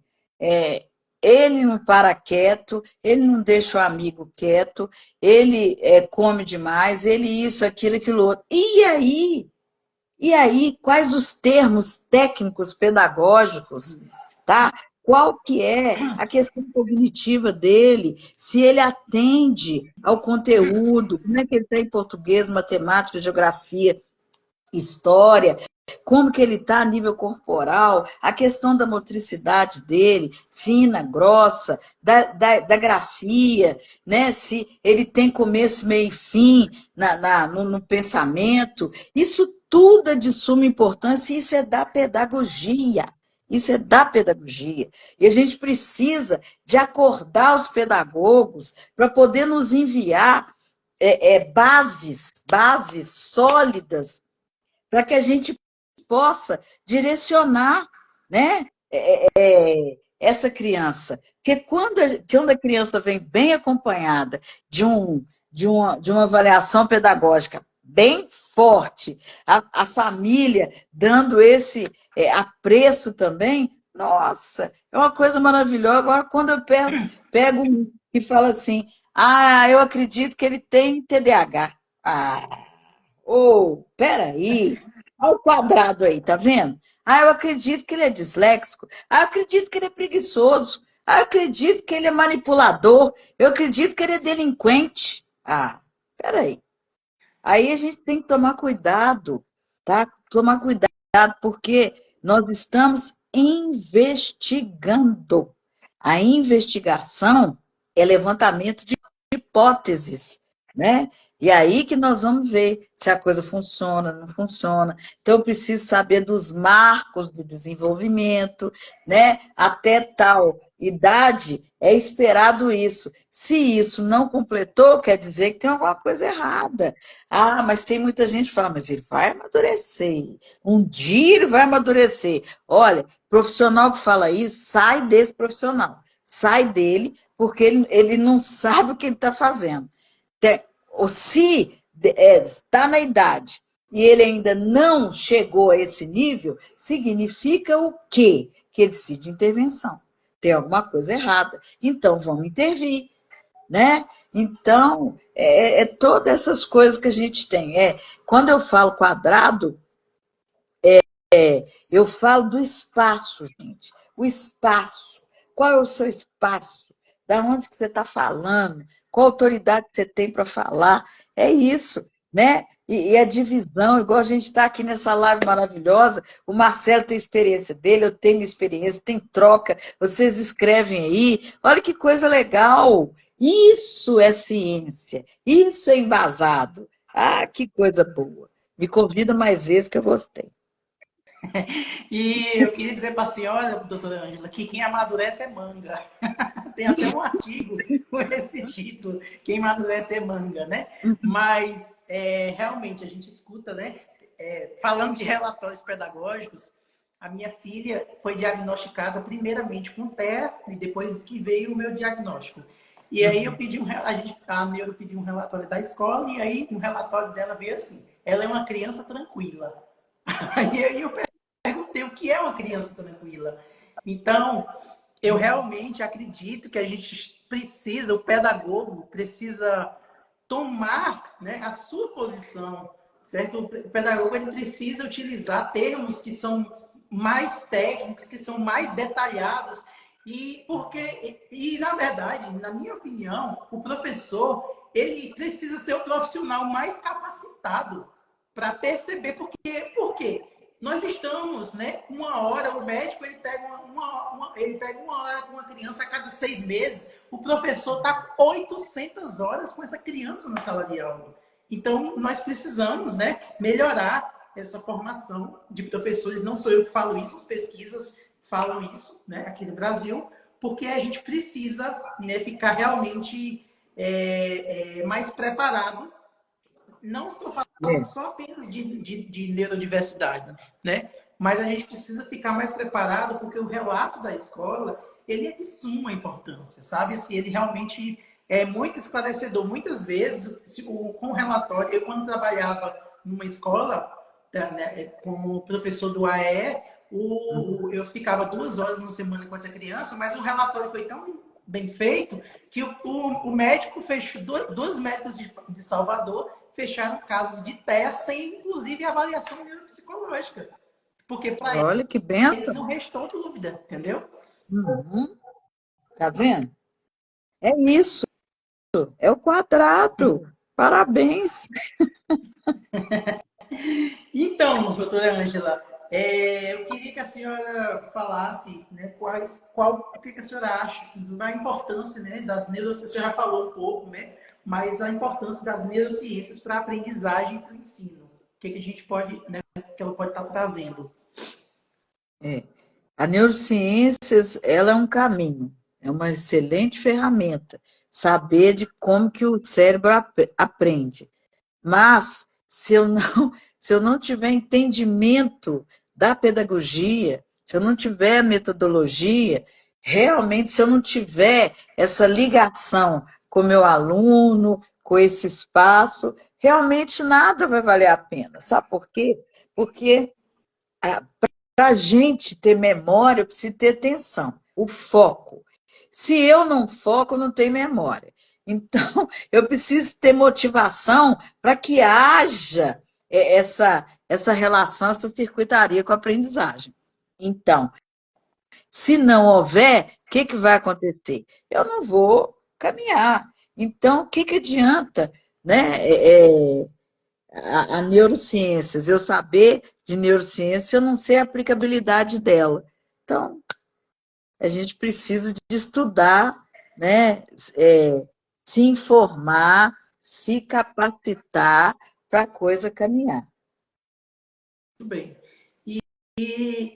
ele não para quieto, ele não deixa o amigo quieto, ele come demais, ele isso, aquilo outro. E aí, quais os termos técnicos pedagógicos, tá? Qual que é a questão cognitiva dele, se ele atende ao conteúdo, como é que ele está em português, matemática, geografia, história, como que ele está a nível corporal, a questão da motricidade dele, fina, grossa, da grafia, né? Se ele tem começo, meio e fim no pensamento. Isso tudo é de suma importância e isso é da pedagogia. Isso é da pedagogia. E a gente precisa de acordar os pedagogos para poder nos enviar bases sólidas para que a gente possa direcionar, né, essa criança. Porque quando a criança vem bem acompanhada de uma avaliação pedagógica bem forte, a família dando esse apreço também, nossa, é uma coisa maravilhosa. Agora, quando eu pego um e falo assim, eu acredito que ele tem TDAH. Ah, peraí. Olha o quadrado aí, tá vendo? Ah, eu acredito que ele é disléxico. Ah, eu acredito que ele é preguiçoso. Ah, eu acredito que ele é manipulador. Eu acredito que ele é delinquente. Ah, peraí. Aí a gente tem que tomar cuidado, tá? Tomar cuidado, porque nós estamos investigando. A investigação é levantamento de hipóteses, né? E aí que nós vamos ver se a coisa funciona, não funciona. Então, eu preciso saber dos marcos do desenvolvimento, né? Até tal idade é esperado isso. Se isso não completou, quer dizer que tem alguma coisa errada. Ah, mas tem muita gente que fala, mas ele vai amadurecer. Um dia ele vai amadurecer. Olha, profissional que fala isso, sai desse profissional. Sai dele, porque ele não sabe o que ele está fazendo. Ou se está na idade e ele ainda não chegou a esse nível, significa o quê? Que ele precisa de intervenção. Tem alguma coisa errada. Então, vamos intervir, né? Então, todas essas coisas que a gente tem. Quando eu falo quadrado, eu falo do espaço, gente. O espaço. Qual é o seu espaço? Da onde que você está falando? Qual autoridade você tem para falar? É isso, né? E a divisão, igual a gente está aqui nessa live maravilhosa, o Marcelo tem experiência dele, eu tenho minha experiência, tem troca, vocês escrevem aí, olha que coisa legal. Isso é ciência, isso é embasado. Ah, que coisa boa. Me convida mais vezes que eu gostei. E eu queria dizer para a senhora, doutora Ângela, que quem amadurece é manga. Tem até um artigo com esse título, quem amadurece é manga, né? Mas, realmente, a gente escuta, né? Falando de relatórios pedagógicos, a minha filha foi diagnosticada primeiramente com TEA e depois que veio o meu diagnóstico. E aí eu pedi a neuro pediu um relatório da escola e aí um relatório dela veio assim, ela é uma criança tranquila. E aí eu perguntei o que é uma criança tranquila. Então, eu realmente acredito que a gente precisa, o pedagogo precisa tomar, né, a sua posição, certo? O pedagogo ele precisa utilizar termos que são mais técnicos, que são mais detalhados na verdade, na minha opinião, o professor ele precisa ser o profissional mais capacitado para perceber por quê? Nós estamos, né? Uma hora, o médico ele pega ele pega uma hora com uma criança a cada 6 meses. O professor está 800 horas com essa criança na sala de aula. Então, nós precisamos, né, melhorar essa formação de professores. Não sou eu que falo isso, as pesquisas falam isso, né, aqui no Brasil, porque a gente precisa, né, ficar realmente mais preparado. Não estou falando só apenas de neurodiversidade, né? Mas a gente precisa ficar mais preparado porque o relato da escola ele é de suma importância, sabe? Assim, ele realmente é muito esclarecedor. Muitas vezes, com o relatório, eu quando trabalhava numa escola, né, como professor do AE, eu ficava 2 horas na semana com essa criança, mas o relatório foi tão bem feito que o médico fechou, dois médicos de Salvador fecharam casos de TEA sem, inclusive, avaliação neuropsicológica. Porque para Olha que eles benção. não restou dúvida, entendeu? Uhum. Tá vendo? É isso, é o quadrado. Parabéns. Então, doutora Ângela, eu queria que a senhora falasse, né, o que a senhora acha assim, da importância, né, das neurociências, você já falou um pouco, né, mas a importância das neurociências para a aprendizagem e para o ensino. O que a gente pode, né, que ela pode estar trazendo. É. A neurociências, ela é um caminho, é uma excelente ferramenta, saber de como que o cérebro aprende. Mas, se eu não tiver entendimento da pedagogia, se eu não tiver metodologia, realmente, se eu não tiver essa ligação com o meu aluno, com esse espaço, realmente nada vai valer a pena. Sabe por quê? Porque para a gente ter memória, eu preciso ter atenção, o foco. Se eu não foco, eu não tenho memória. Então, eu preciso ter motivação para que haja essa relação, essa circuitaria com a aprendizagem. Então, se não houver, o que vai acontecer? Eu não vou caminhar. Então, o que adianta, né? A neurociências, eu saber de neurociência, eu não sei a aplicabilidade dela. Então, a gente precisa de estudar, né? Se informar, se capacitar para a coisa caminhar. Muito bem. E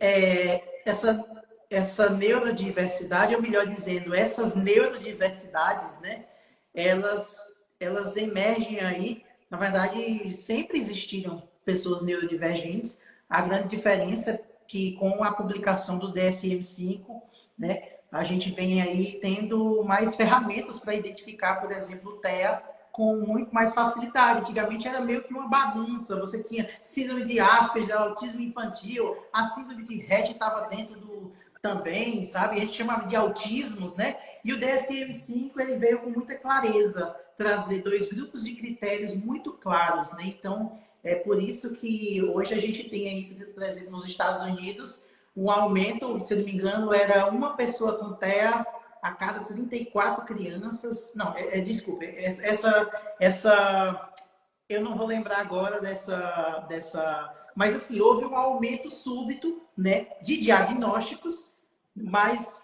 essa neurodiversidade, ou melhor dizendo, essas neurodiversidades, né, elas emergem aí, na verdade, sempre existiram pessoas neurodivergentes. A grande diferença é que com a publicação do DSM-5, né, a gente vem aí tendo mais ferramentas para identificar, por exemplo, o TEA com muito mais facilidade. Antigamente era meio que uma bagunça. Você tinha síndrome de Asperger, autismo infantil, a síndrome de Rett estava dentro do também, sabe? A gente chamava de autismos, né? E o DSM-5 ele veio com muita clareza trazer dois grupos de critérios muito claros, né? Então, é por isso que hoje a gente tem aí, por exemplo, nos Estados Unidos, um aumento, se não me engano, era uma pessoa com TEA a cada 34 crianças. Não, desculpe, essa eu não vou lembrar agora dessa. Mas assim, houve um aumento súbito, né, de diagnósticos, mas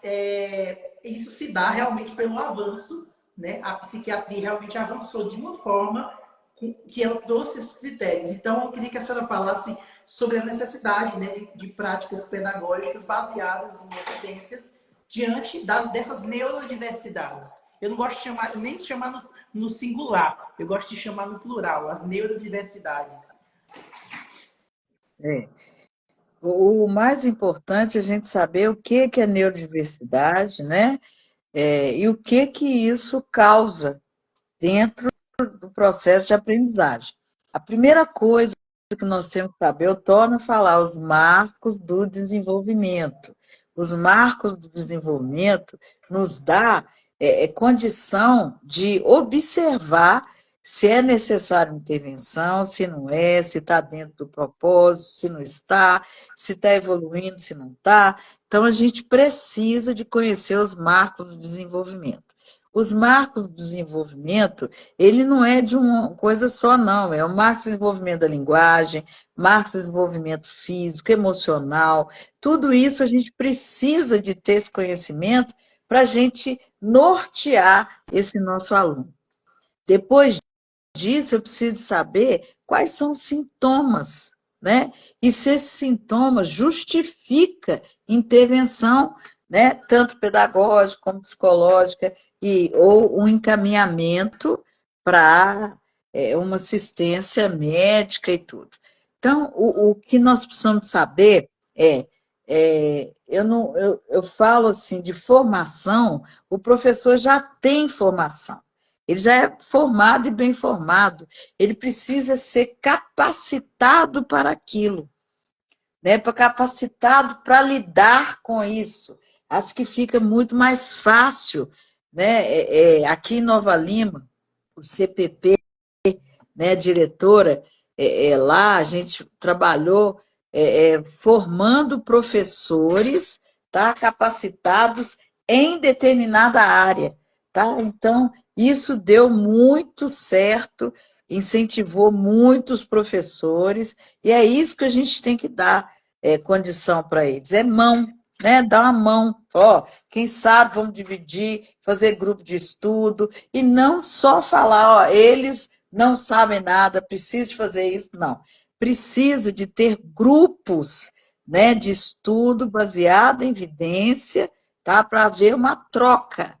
isso se dá realmente pelo avanço, né? A psiquiatria realmente avançou de uma forma que ela trouxe esses critérios. Então, eu queria que a senhora falasse sobre a necessidade, né, de práticas pedagógicas baseadas em evidências diante dessas neurodiversidades. Eu não gosto de chamar, nem de chamar no singular, eu gosto de chamar no plural, as neurodiversidades. É. O mais importante é a gente saber o que é neurodiversidade, né? E o que isso causa dentro do processo de aprendizagem. A primeira coisa que nós temos que saber, eu torno a falar, os marcos do desenvolvimento. Os marcos do desenvolvimento nos dá condição de observar se é necessária intervenção, se não é, se está dentro do propósito, se não está, se está evoluindo, se não está. Então, a gente precisa de conhecer os marcos do desenvolvimento. Os marcos do desenvolvimento, ele não é de uma coisa só, não. É o marco de desenvolvimento da linguagem, marco de desenvolvimento físico, emocional. Tudo isso a gente precisa de ter esse conhecimento para a gente nortear esse nosso aluno. Depois disso, eu preciso saber quais são os sintomas, né? E se esse sintoma justifica intervenção, né? Tanto pedagógica como psicológica, ou um encaminhamento para uma assistência médica e tudo. Então, o que nós precisamos saber eu, não, eu falo assim, de formação, o professor já tem formação. Ele já é formado e bem formado. Ele precisa ser capacitado para aquilo, né? Capacitado para lidar com isso. Acho que fica muito mais fácil, né? Aqui em Nova Lima, o CPP, né, diretora, lá a gente trabalhou formando professores, tá, capacitados em determinada área, tá? Então, isso deu muito certo, incentivou muitos professores, e é isso que a gente tem que dar condição para eles, é mão, né? Dar uma mão, ó, quem sabe vamos dividir, fazer grupo de estudo, e não só falar, ó, eles não sabem nada, precisa de fazer isso, não. Precisa de ter grupos, né, de estudo baseado em evidência, tá, para haver uma troca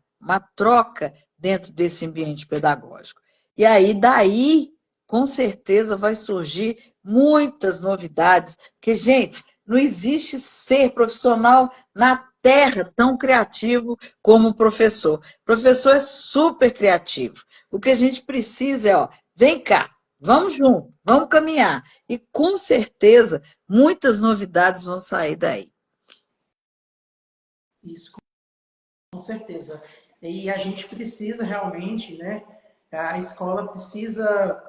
dentro desse ambiente pedagógico. E aí, daí, com certeza, vai surgir muitas novidades, porque, gente, não existe ser profissional na Terra tão criativo como o professor. O professor é super criativo. O que a gente precisa é, ó, vem cá, vamos junto, vamos caminhar. E com certeza muitas novidades vão sair daí. Isso, com certeza. E a gente precisa realmente, né? A escola precisa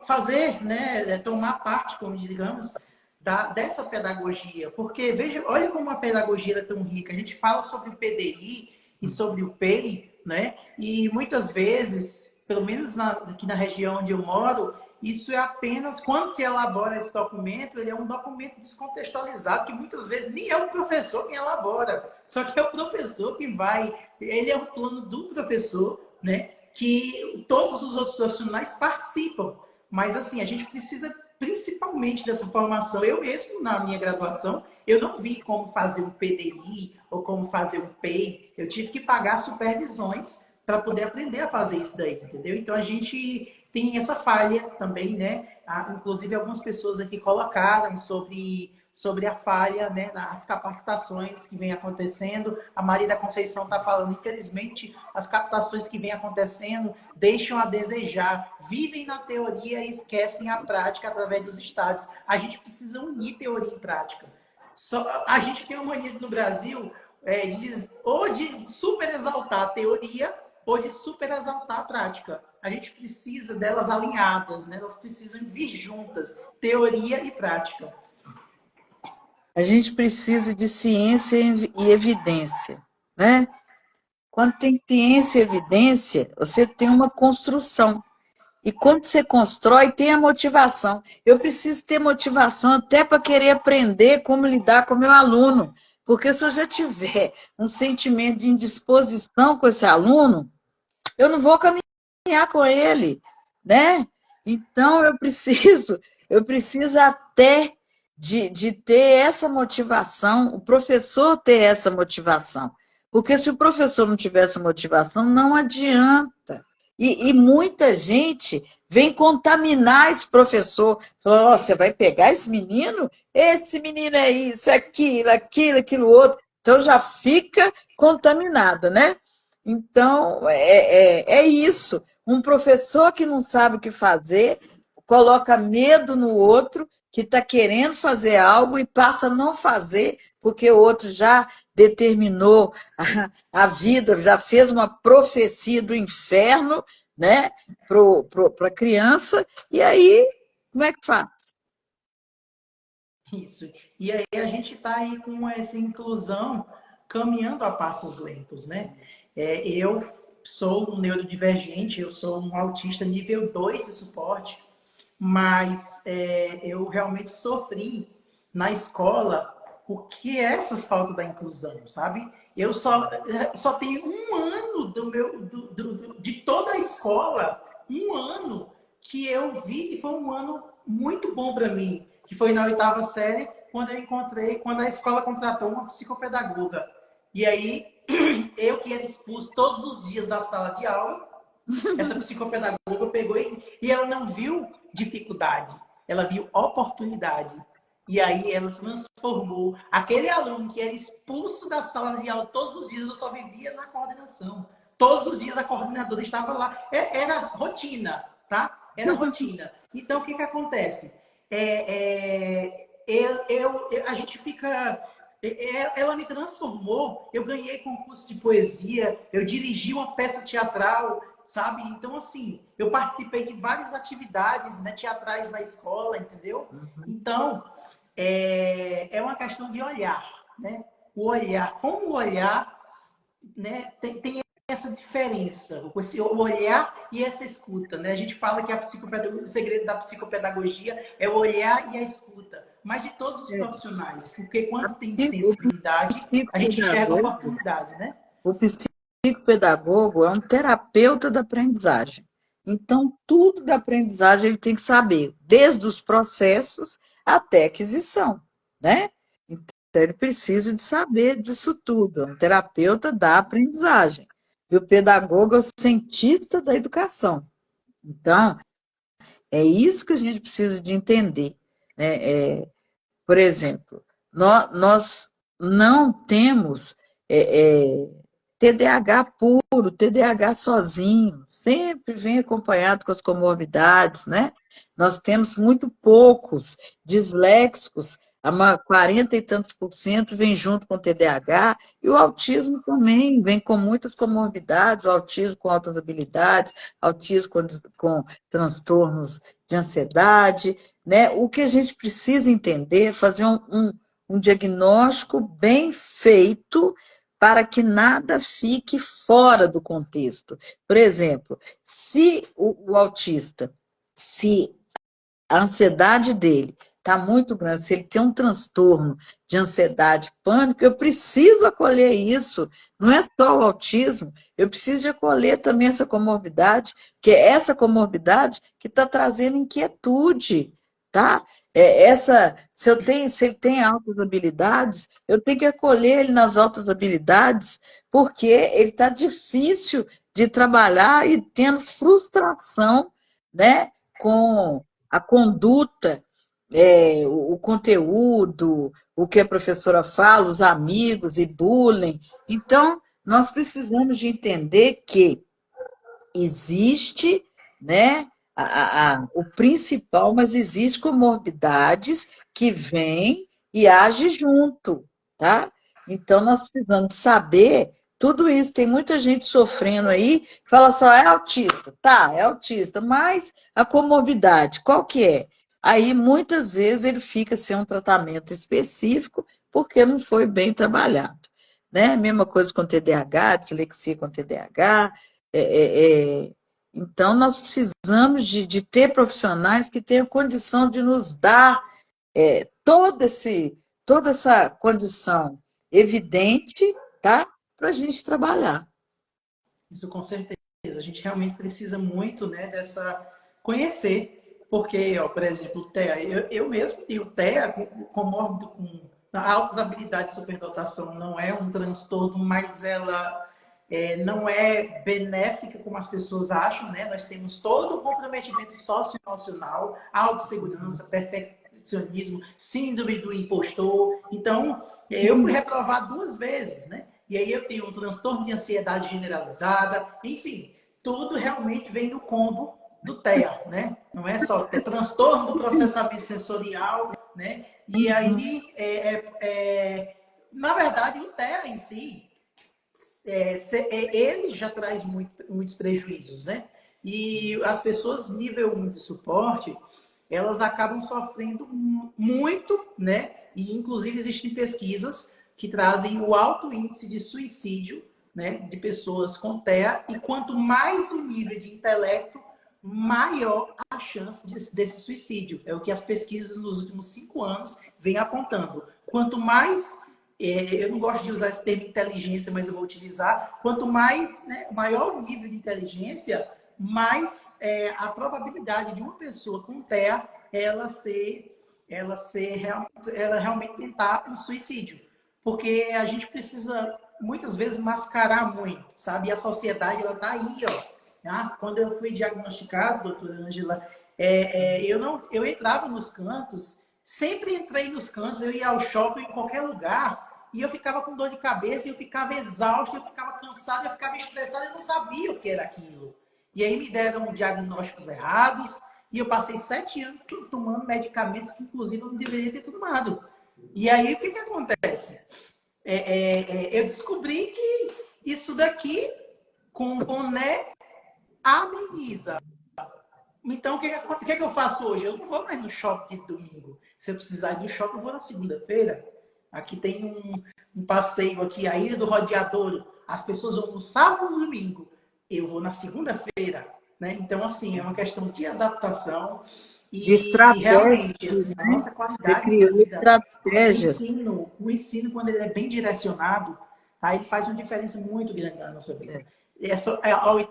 fazer, né, tomar parte, como digamos, dessa pedagogia. Porque, veja, olha como a pedagogia é tão rica. A gente fala sobre o PDI e sobre o PEI, né? E muitas vezes, pelo menos aqui na região onde eu moro, isso é apenas, quando se elabora esse documento, ele é um documento descontextualizado, que muitas vezes nem é o professor quem elabora, só que é o professor que vai, ele é um plano do professor, né? Que todos os outros profissionais participam. Mas, assim, a gente precisa principalmente dessa formação. Eu mesmo, na minha graduação, eu não vi como fazer um PDI ou como fazer um PEI. Eu tive que pagar supervisões para poder aprender a fazer isso daí, entendeu? Então, a gente tem essa falha também, né? Inclusive, algumas pessoas aqui colocaram sobre a falha, né, nas capacitações que vem acontecendo. A Maria da Conceição está falando, infelizmente, as captações que vem acontecendo deixam a desejar, vivem na teoria e esquecem a prática através dos estados. A gente precisa unir teoria e prática. A gente tem uma mania no Brasil ou de super exaltar a teoria ou de super exaltar a prática. A gente precisa delas alinhadas, né? Elas precisam vir juntas, teoria e prática. A gente precisa de ciência e evidência, né? Quando tem ciência e evidência, você tem uma construção. E quando você constrói, tem a motivação. Eu preciso ter motivação até para querer aprender como lidar com o meu aluno. Porque se eu já tiver um sentimento de indisposição com esse aluno, eu não vou caminhar com ele, né? Então, eu preciso até de ter essa motivação, o professor ter essa motivação. Porque se o professor não tiver essa motivação, não adianta. E muita gente vem contaminar esse professor, falando, oh, você vai pegar esse menino é isso, aquilo, outro. Então já fica contaminada, né? Então, é isso. Um professor que não sabe o que fazer, coloca medo no outro, que está querendo fazer algo e passa a não fazer, porque o outro já determinou a vida, já fez uma profecia do inferno, né, para a criança, e aí, como é que faz? Isso. E aí a gente está aí com essa inclusão caminhando a passos lentos, né? Eu sou um neurodivergente, eu sou um autista nível 2 de suporte, mas eu realmente sofri na escola o que é essa falta da inclusão, sabe? Eu só tenho um ano de toda a escola, um ano que eu vi que foi um ano muito bom para mim, que foi na oitava série, quando a escola contratou uma psicopedagoga. E aí, eu que era expulso todos os dias da sala de aula, essa psicopedagoga pegou e ela não viu dificuldade, ela viu oportunidade. E aí ela transformou aquele aluno que era expulso da sala de aula todos os dias, eu só vivia na coordenação. Todos os dias a coordenadora estava lá. Era rotina, tá? Era rotina. Então, o que que acontece? A gente fica... Ela me transformou. Eu ganhei concurso de poesia, eu dirigi uma peça teatral, sabe? Então, assim, eu participei de várias atividades, né, teatrais na escola, entendeu? Então, é uma questão de olhar, né? O olhar, como olhar, né, tem essa diferença, o olhar e essa escuta, né? A gente fala que o segredo da psicopedagogia é o olhar e a escuta, mas de todos os profissionais, porque quando tem O sensibilidade, a gente enxerga a psicopedagogo, oportunidade, né? o psicopedagogo é um terapeuta da aprendizagem. Então, tudo da aprendizagem ele tem que saber, desde os processos até a aquisição, né? Então, ele precisa de saber disso tudo, é um terapeuta da aprendizagem. E o pedagogo é o cientista da educação. Então, é isso que a gente precisa de entender, né? Por exemplo, nós não temos TDAH puro, TDAH sozinho, sempre vem acompanhado com as comorbidades, né? Nós temos muito poucos disléxicos 40 e tantos por cento vem junto com o TDAH, e o autismo também vem com muitas comorbidades, o autismo com altas habilidades, autismo com transtornos de ansiedade, né? O que a gente precisa entender é fazer um diagnóstico bem feito para que nada fique fora do contexto. Por exemplo, se o autista, se a ansiedade dele está muito grande, se ele tem um transtorno de ansiedade, pânico, eu preciso acolher isso. Não é só o autismo, eu preciso de acolher também essa comorbidade, que é essa comorbidade que está trazendo inquietude, tá? Se ele tem altas habilidades, eu tenho que acolher ele nas altas habilidades, porque ele está difícil de trabalhar e tendo frustração, né, com a conduta, o conteúdo, o que a professora fala, os amigos e bullying. Então, nós precisamos de entender que existe, né, o principal, mas existe comorbidades que vêm e agem junto, tá? Então, nós precisamos saber tudo isso. Tem muita gente sofrendo aí, que fala só, é autista. Tá, é autista, mas a comorbidade, qual que é? Aí, muitas vezes, ele fica sem um tratamento específico, porque não foi bem trabalhado, né? Mesma coisa com TDAH, dislexia com TDAH, então, nós precisamos de ter profissionais que tenham condição de nos dar toda essa condição evidente, tá? Para a gente trabalhar. Isso com certeza. A gente realmente precisa muito, né, dessa conhecer, porque, ó, por exemplo, o TEA, eu mesmo tenho TEA comórbido com altas habilidades de superdotação, não é um transtorno, mas ela não é benéfica como as pessoas acham, né? Nós temos todo o comprometimento socioemocional, autossegurança, perfeccionismo, síndrome do impostor. Então, eu fui reprovado 2 vezes, né? E aí eu tenho um transtorno de ansiedade generalizada, enfim, tudo realmente vem no combo do TEA, né? Não é só transtorno do processamento sensorial, né? E aí, na verdade, o TEA em si, ele já traz muitos prejuízos, né? E as pessoas nível 1 de suporte, elas acabam sofrendo muito, né? E inclusive existem pesquisas que trazem o alto índice de suicídio, né, de pessoas com TEA, e quanto mais o nível de intelecto, maior a chance desse suicídio. É o que as pesquisas nos últimos 5 anos vêm apontando. Quanto mais eu não gosto de usar esse termo inteligência, mas eu vou utilizar. Quanto mais, né, maior o nível de inteligência, mais a probabilidade de uma pessoa com TEA ela realmente tentar um suicídio. Porque a gente precisa, muitas vezes, mascarar muito, sabe? E a sociedade, ela tá aí, ó. Tá? Quando eu fui diagnosticado, doutora Ângela, eu entrava nos cantos, sempre entrei nos cantos, eu ia ao shopping, em qualquer lugar, e eu ficava com dor de cabeça, eu ficava exausto, eu ficava cansado, eu ficava estressado, eu não sabia o que era aquilo. E aí me deram diagnósticos errados, e eu passei 7 anos tomando medicamentos que, inclusive, eu não deveria ter tomado. E aí, o que acontece? Eu descobri que isso daqui, com boné, ameniza. Então, o que eu faço hoje? Eu não vou mais no shopping de domingo. Se eu precisar ir no shopping, eu vou na segunda-feira. Aqui tem um passeio aqui, a Ilha do Rodeadouro. As pessoas vão no sábado e no domingo. Eu vou na segunda-feira. Né? Então, assim, é uma questão de adaptação. De E estratégias, realmente, assim, a né? nossa Você qualidade de criou vida, estratégias. o ensino, quando ele é bem direcionado, tá? Ele faz uma diferença muito grande na nossa vida.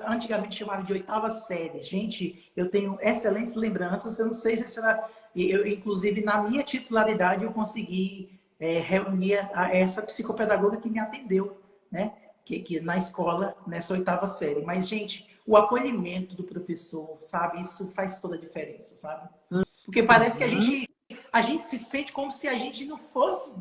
Antigamente chamava de 8ª série. Gente, eu tenho excelentes lembranças. Eu não sei se será. Inclusive, na minha titularidade, eu consegui reunir essa psicopedagoga que me atendeu, né? Que na escola, nessa 8ª série. Mas, gente, o acolhimento do professor, sabe? Isso faz toda a diferença, sabe? Porque parece que a gente se sente como se a gente não fosse.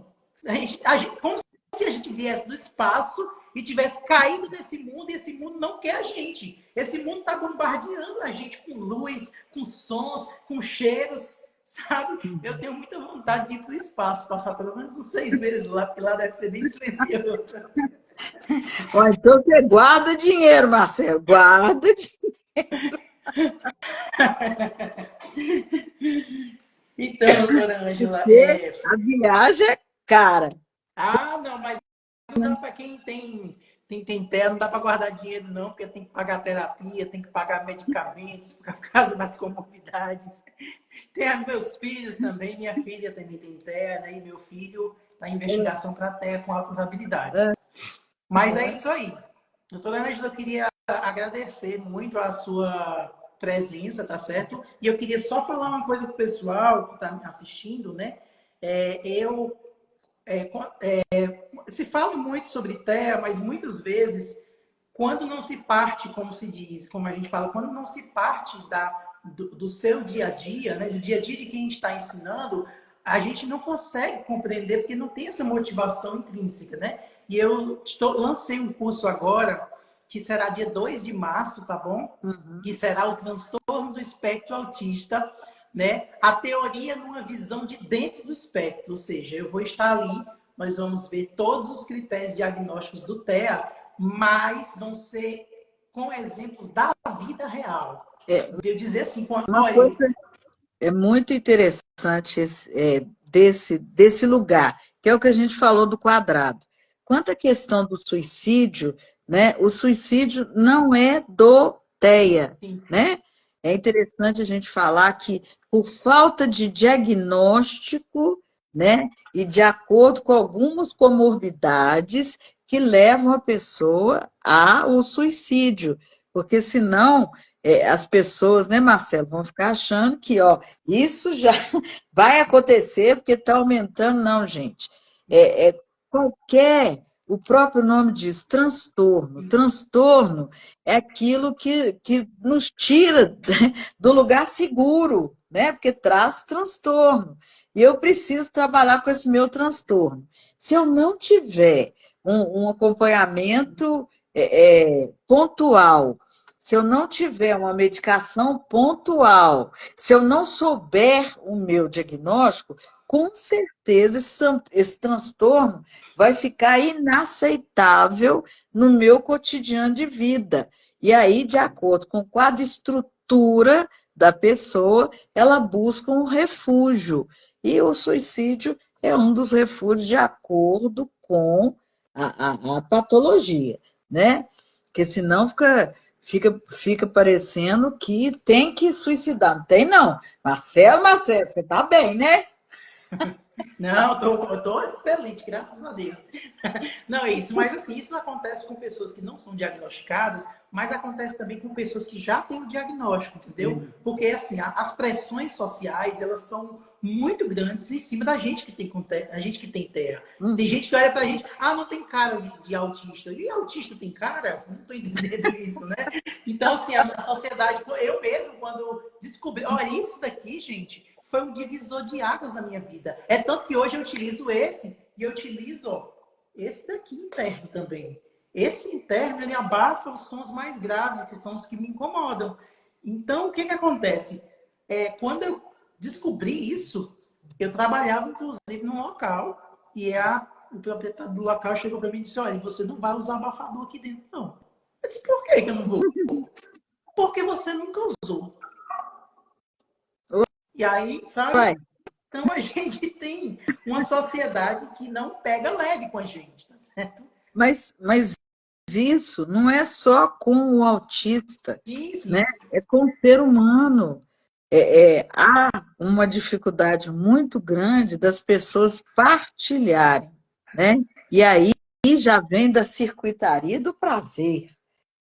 Como se a gente viesse do espaço e tivesse caído desse mundo, e esse mundo não quer a gente. Esse mundo está bombardeando a gente com luz, com sons, com cheiros, sabe? Eu tenho muita vontade de ir para o espaço, passar pelo menos uns 6 meses lá, porque lá deve ser bem silencioso. Ó, então você guarda dinheiro, Marcelo, guarda dinheiro. Então, doutora Ângela, A viagem é cara. não, mas não dá para quem tem terra, não dá para guardar dinheiro, não, porque tem que pagar terapia, tem que pagar medicamentos por causa das comorbidades. Tem meus filhos também, minha filha também tem terra, né? E meu filho está em investigação para terra com altas habilidades. Mas é isso aí. Doutora Ângela, eu queria agradecer muito a sua presença, tá certo? E eu queria só falar uma coisa para o pessoal que está me assistindo, né? Eu se fala muito sobre terra, mas muitas vezes, quando não se parte, como se diz, como a gente fala, quando não se parte do seu dia a dia, né, do dia a dia de quem está ensinando, a gente não consegue compreender porque não tem essa motivação intrínseca, né? E eu lancei um curso agora, que será dia 2 de março, tá bom? Que será o transtorno do espectro autista, né? A teoria numa visão de dentro do espectro, ou seja, eu vou estar ali, nós vamos ver todos os critérios diagnósticos do TEA, mas vão ser com exemplos da vida real. De eu dizer assim, Uma olha, coisa é muito interessante desse lugar, que é o que a gente falou do quadrado. Quanto à questão do suicídio, né, o suicídio não é do TEA, sim, né? É interessante a gente falar que, por falta de diagnóstico, né, e de acordo com algumas comorbidades que levam a pessoa ao suicídio, porque senão as pessoas, né, Marcelo, vão ficar achando que, ó, isso já vai acontecer porque está aumentando. Não, gente. Qualquer, o próprio nome diz, transtorno. Transtorno é aquilo que nos tira do lugar seguro, né? Porque traz transtorno. E eu preciso trabalhar com esse meu transtorno. Se eu não tiver um acompanhamento pontual, se eu não tiver uma medicação pontual, se eu não souber o meu diagnóstico, com certeza esse transtorno vai ficar inaceitável no meu cotidiano de vida. E aí, de acordo com cada estrutura da pessoa, ela busca um refúgio. E o suicídio é um dos refúgios de acordo com a patologia, né? Porque senão fica parecendo que tem que suicidar. Não tem, não. Marcelo, você tá bem, né? não, eu tô excelente, graças a Deus. Não é isso, mas assim, isso acontece com pessoas que não são diagnosticadas, mas acontece também com pessoas que já têm o diagnóstico, entendeu? Porque assim, as pressões sociais, elas são muito grandes em cima da gente que tem a gente que tem terra. Tem gente que olha pra gente, não tem cara de autista. E autista tem cara? Não tô entendendo isso, né? Então, assim, a sociedade, eu mesmo, quando descobri, olha, isso daqui, gente, foi um divisor de águas na minha vida. É tanto que hoje eu utilizo esse e eu utilizo, ó, esse daqui interno também. Esse interno, ele abafa os sons mais graves, que são os que me incomodam. Então, o que que acontece? Quando eu descobri isso, eu trabalhava, inclusive, num local, e o proprietário do local chegou para mim e disse, olha, você não vai usar abafador aqui dentro, não. Eu disse, por que que eu não vou? Porque você nunca usou. E aí, sabe? Uai, Então, a gente tem uma sociedade que não pega leve com a gente, tá certo? mas isso não é só com o autista, Sim, né? sim. É com o ser humano. Há uma dificuldade muito grande das pessoas partilharem, né? E aí já vem da circuitaria do prazer,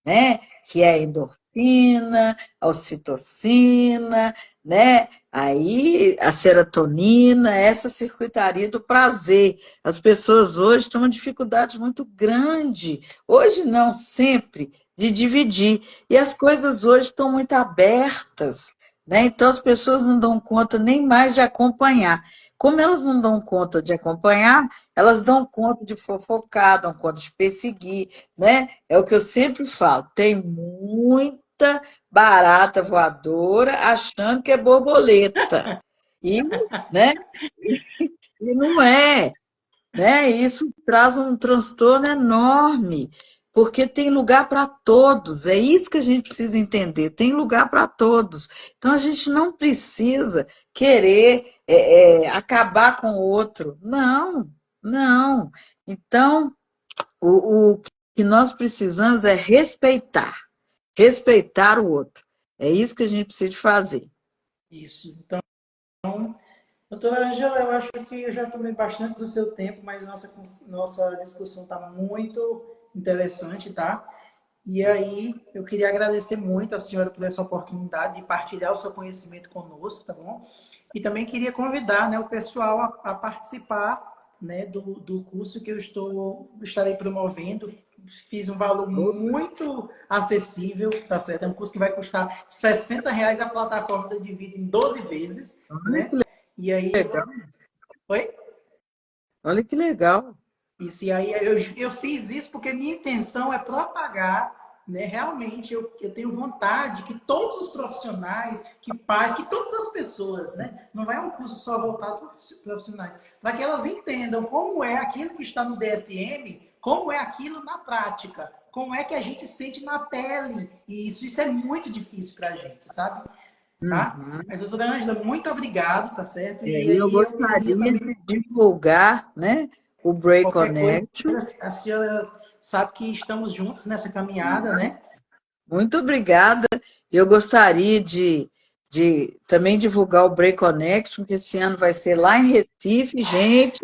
né? Que é a endorfina, a ocitocina, né? Aí a serotonina, essa circuitaria do prazer. As pessoas hoje têm uma dificuldade muito grande, hoje não, sempre, de dividir. E as coisas hoje estão muito abertas, né? Então as pessoas não dão conta nem mais de acompanhar. Como elas não dão conta de acompanhar, elas dão conta de fofocar, dão conta de perseguir, né? É o que eu sempre falo, tem muita barata voadora achando que é borboleta. E, né? E não é, né? Isso traz um transtorno enorme, porque tem lugar para todos. É isso que a gente precisa entender. Tem lugar para todos. Então a gente não precisa querer acabar com o outro. Não, não. Então o que nós precisamos é respeitar o outro. É isso que a gente precisa de fazer. Isso. Então, doutora Ângela, eu acho que eu já tomei bastante do seu tempo, mas nossa discussão está muito interessante, tá? E aí, eu queria agradecer muito a senhora por essa oportunidade de partilhar o seu conhecimento conosco, tá bom? E também queria convidar, né, o pessoal a participar, né, do curso que estarei promovendo. Fiz um valor muito acessível, tá certo? É um curso que vai custar R$ 60 a plataforma divide em 12 vezes, Olha que né? E aí, legal. oi? Olha que legal. Isso, e aí eu fiz isso porque minha intenção é propagar, né? Realmente eu tenho vontade que todos os profissionais, que pais, que todas as pessoas, né? Não é um curso só voltado para profissionais, para que elas entendam como é aquilo que está no DSM, como é aquilo na prática, como é que a gente sente na pele. E isso é muito difícil para a gente, sabe? Tá? Uhum. Mas, doutora Ângela, muito obrigado, tá certo? E E eu aí eu queria gostaria também de divulgar, né, o Break qualquer coisa, Connection. a senhora sabe que estamos juntos nessa caminhada, né? Muito obrigada. Eu gostaria de também divulgar o Break Connection, que esse ano vai ser lá em Recife. Gente,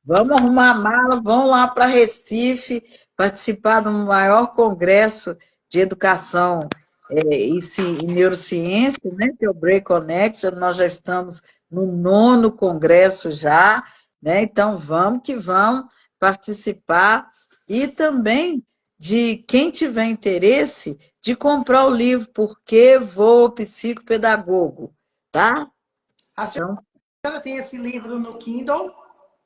vamos arrumar a mala, vamos lá para Recife, participar do maior congresso de educação e neurociência, né, que é o Break Connection. Nós já estamos no 9º congresso já, né? Então vamos que vamos participar. E também de quem tiver interesse de comprar o livro Por que Vou Psicopedagogo, tá? A Então, senhora tem esse livro no Kindle?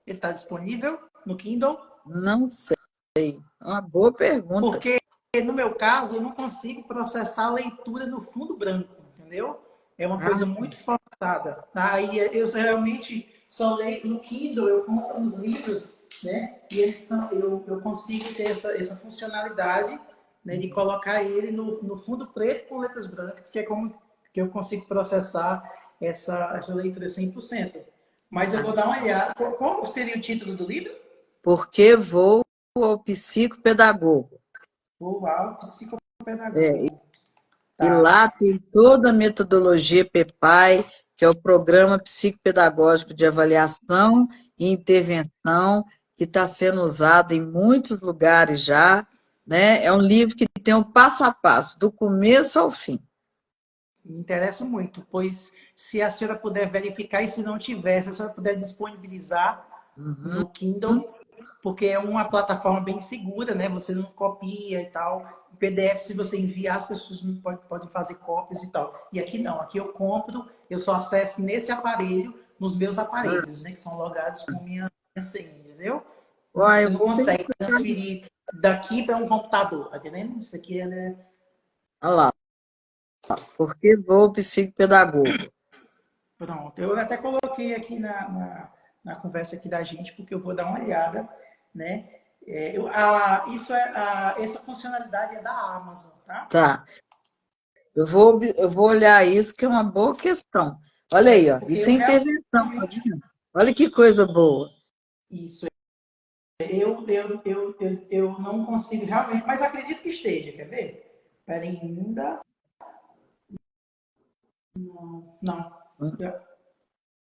Ele está disponível no Kindle? não sei. É uma boa pergunta. Porque no meu caso eu não consigo processar a leitura no fundo branco, entendeu? É uma Ah, coisa muito forçada. Tá? Aí eu realmente só leio no Kindle, eu compro os livros, né? E eu consigo ter essa funcionalidade, né, de colocar ele no fundo preto com letras brancas, que é como que eu consigo processar essa leitura 100%. Mas eu vou dar uma olhada. Qual seria o título do livro? Por que vou ao psicopedagogo? Uau, psicopedagogo. E Tá. lá tem toda a metodologia PEPAI, que é o Programa Psicopedagógico de Avaliação e Intervenção, que está sendo usado em muitos lugares já, né? É um livro que tem um passo a passo, do começo ao fim. Me interessa muito, pois se a senhora puder verificar e se não tiver, se a senhora puder disponibilizar Uhum. no Kindle, porque é uma plataforma bem segura, né? Você não copia e tal. O PDF, se você enviar, as pessoas podem fazer cópias e tal. E aqui não, aqui eu compro, eu só acesso nesse aparelho, nos meus aparelhos, né? Que são logados com minha senha, entendeu? Uai, Você eu não vou pensar. consegue transferir daqui para um computador, tá entendendo? Isso aqui é. Olha lá, por que vou ao psicopedagogo? Pronto, eu até coloquei aqui na conversa aqui da gente, porque eu vou dar uma olhada, né? Essa funcionalidade é da Amazon, tá? Tá, eu vou olhar isso, que é uma boa questão. Olha aí, ó, Porque isso eu é intervenção, tá realmente, vendo? Olha que coisa boa. isso, eu não consigo realmente, mas acredito que esteja, quer ver? Espera ainda, não,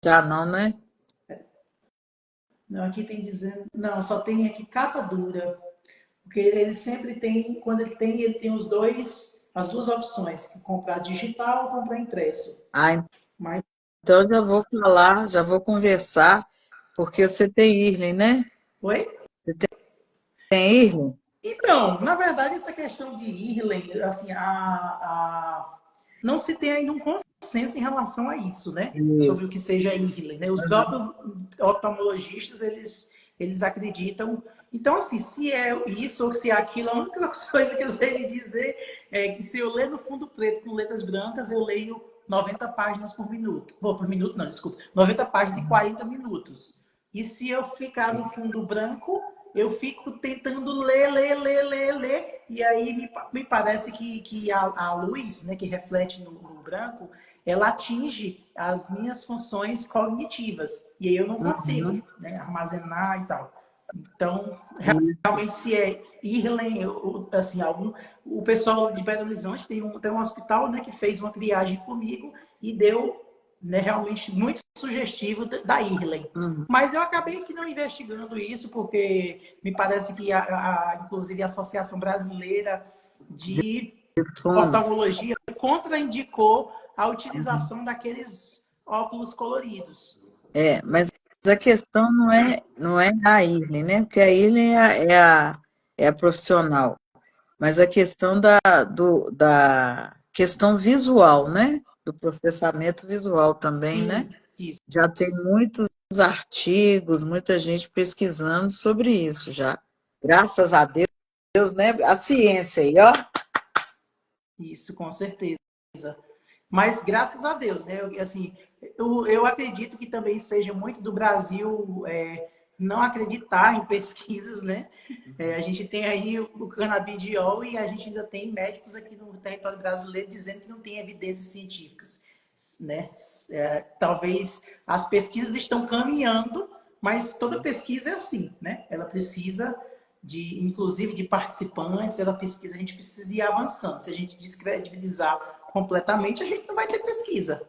Já não, né? não, aqui tem dizendo, não, só tem aqui capa dura, porque ele sempre tem, quando ele tem as duas opções, comprar digital ou comprar impresso. Ah, Mas, então já vou falar, já vou conversar, porque você tem Irlen, né? oi? Tem Irlen? Então, na verdade, essa questão de Irlen, assim, não se tem ainda um consenso em relação a isso, né? Isso. Sobre o que seja Irlen, né? Os próprios oftalmologistas, eles acreditam Então, assim, se é isso ou se é aquilo, a única coisa que eu sei lhe dizer é que se eu ler no fundo preto com letras brancas, eu leio 90 páginas por minuto. Bom, por minuto não, desculpa. 90 páginas em 40 minutos. E se eu ficar no fundo branco, eu fico tentando ler. E aí me parece que a luz, né, que reflete no branco, ela atinge as minhas funções cognitivas. E aí eu não consigo, Uhum. né, armazenar e tal. Então, E- realmente, se é Irlen, assim, o pessoal de Belo Horizonte tem um hospital, né, que fez uma triagem comigo e deu, né, realmente muito sugestivo da Irlen. uhum. Mas eu acabei que não investigando isso, porque me parece que, inclusive, a Associação Brasileira de Fundo. Oftalmologia contraindicou a Uhum. utilização daqueles óculos coloridos. Mas a questão não é a Irlen, né? Porque a Irlen é a profissional. Mas a questão da questão visual, né? Do processamento visual também, né? Isso. Já tem muitos artigos, muita gente pesquisando sobre isso já. Graças a Deus, né? A ciência aí, ó. Isso, com certeza. Mas graças a Deus, né? Assim, eu acredito que também seja muito do Brasil não acreditar em pesquisas, né? A gente tem aí o canabidiol e a gente ainda tem médicos aqui no território brasileiro dizendo que não tem evidências científicas, né? Talvez as pesquisas estão caminhando, mas toda pesquisa é assim, né? Ela precisa inclusive de participantes, a gente precisa ir avançando. Se a gente descredibilizar completamente, a gente não vai ter pesquisa.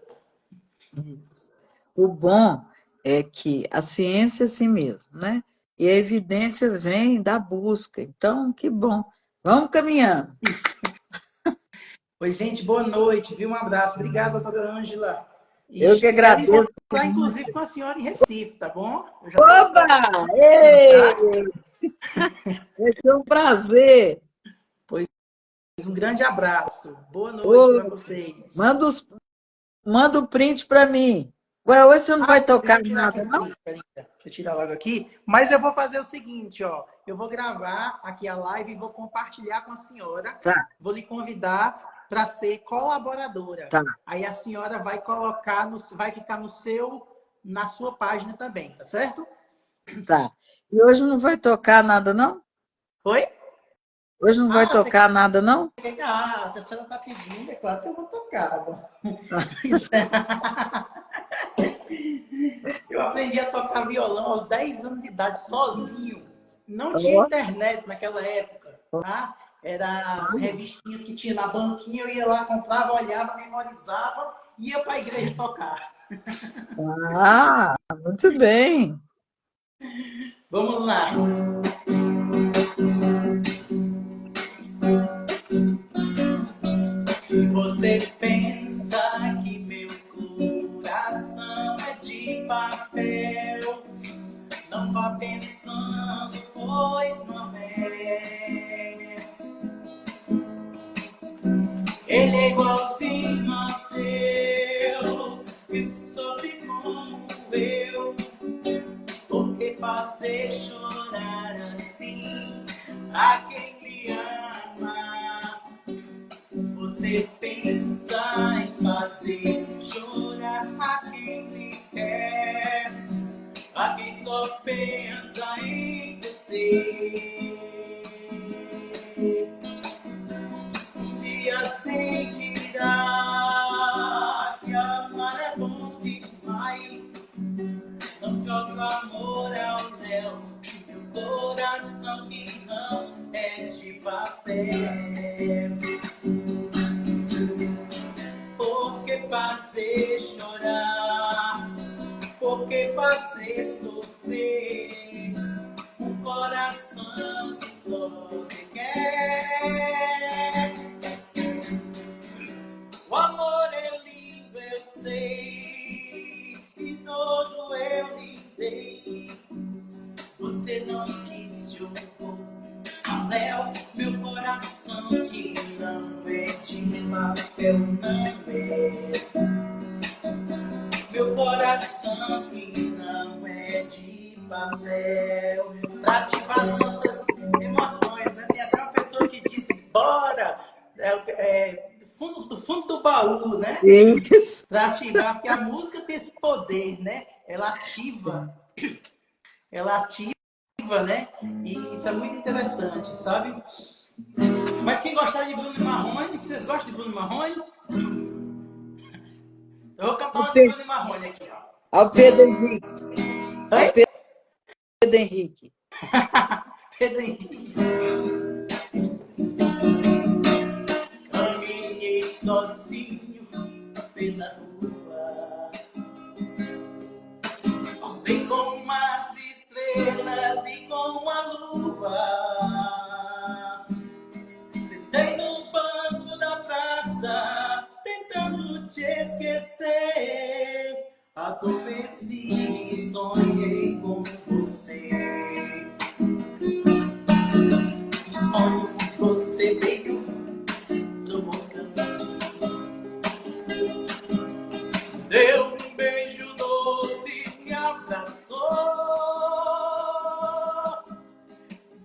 Isso. O bom é que a ciência é assim mesmo, né? E a evidência vem da busca. Então, que bom. Vamos caminhando. Isso. Oi, gente, boa noite, viu? Um abraço. Obrigado, doutora Ângela. E Eu que espero agradeço encontrar, inclusive, com a senhora em Recife, tá bom? Eu já estou Oba! tá? Ei! Vai ser um prazer. Pois um grande abraço. Boa noite para Ô, vocês. manda o print para mim. Ué, hoje você não vai Deixa tocar eu tirar aqui nada, o não? print, peraí. Deixa eu tirar logo aqui. Mas eu vou fazer o seguinte, ó. Eu vou gravar aqui a live e vou compartilhar com a senhora. Tá, Vou lhe convidar para ser colaboradora. tá, Aí a senhora vai colocar, vai ficar na sua página também, tá certo? tá. E hoje não vai tocar nada, não? Oi? Hoje não vai Ah, você tocar nada, não? quer? Ah, se a senhora está pedindo, é claro que eu vou tocar. Bom. Eu aprendi a tocar violão aos 10 anos de idade, sozinho. Não tinha Ó, internet naquela época, tá? Era as revistinhas que tinha na banquinha, eu ia lá, comprava, olhava, memorizava, ia para a igreja tocar. ah, muito bem. Vamos lá. Se você pensa que meu coração é de papel, não vá pensando, pois não é. Ele é igualzinho ao seu, e sofre como eu. Por que fazer chorar assim a quem lhe ama? Se você pensa em fazer chorar a quem lhe quer, a quem só pensa em você. Um dia sentirá que amar é bom demais. Não jogue o amor ao léu, meu coração que não é de papel. Por que fazer chorar? Por que fazer sofrer? Um coração que só te quer. O amor é lindo, eu sei, e todo eu lhe dei. Você não quis, jogou ao léu, meu coração que não é de papel, não é. Meu coração que não é de papel. para ativar as nossas emoções, né? Tem até uma pessoa que disse, bora, do fundo do baú, né? Isso. Para ativar, porque a música tem esse poder, né? Ela ativa, né? E isso é muito interessante, sabe? Mas quem gostar de Bruno Marrone, vocês gostam de Bruno Marrone? Eu vou cantar uma de Bruno Marrone aqui, ó. Ao Pedro Henrique. Ao Oi? Pedro Henrique. Pedro Henrique. Caminhei sozinho pela rua, andei com as estrelas e com a lua. Sentei no banco da praça, tentando te esquecer. Adormeci e sonhei com você. O sonho que você veio provocante. Deu um beijo doce, me abraçou.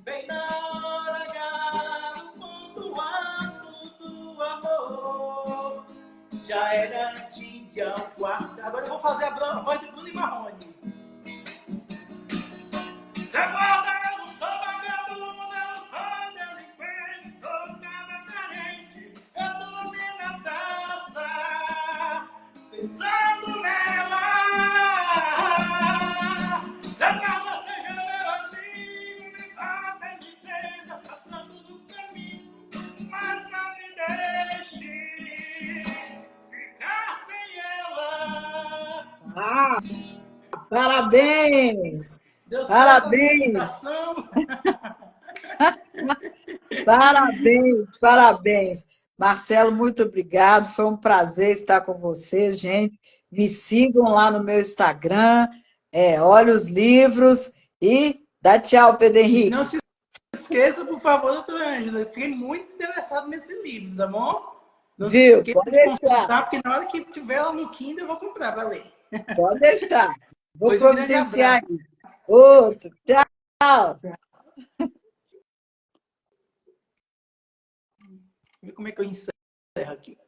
Bem na hora H, no ponto alto do amor. Já era dia o quarto. Agora eu vou fazer a voz de Bruno Marrone. Cê guarda, eu não sou vagabundo, eu não sou delinquente, sou cara carente. Eu dormi na praça, pensando nela. Cê guarda, seja meu amigo, me bata e me deixa passando do caminho, mas não me deixe ficar sem ela. Ah, parabéns! Deu certo a minha Parabéns! imitação? Parabéns! Parabéns! Marcelo, muito obrigado. Foi um prazer estar com vocês, gente. Me sigam lá no meu Instagram, olhe os livros e dá tchau, Pedro E não Henrique. se esqueça, por favor, doutora Ângela. Eu fiquei muito interessado nesse livro, tá bom? Não se Viu? esqueça Pode de deixar, consultar, porque na hora que tiver lá no Kindle, eu vou comprar para ler. pode deixar. Vou Pois um grande providenciar abraço. aí. Outro. Tchau! Vê como é que eu encerro aqui.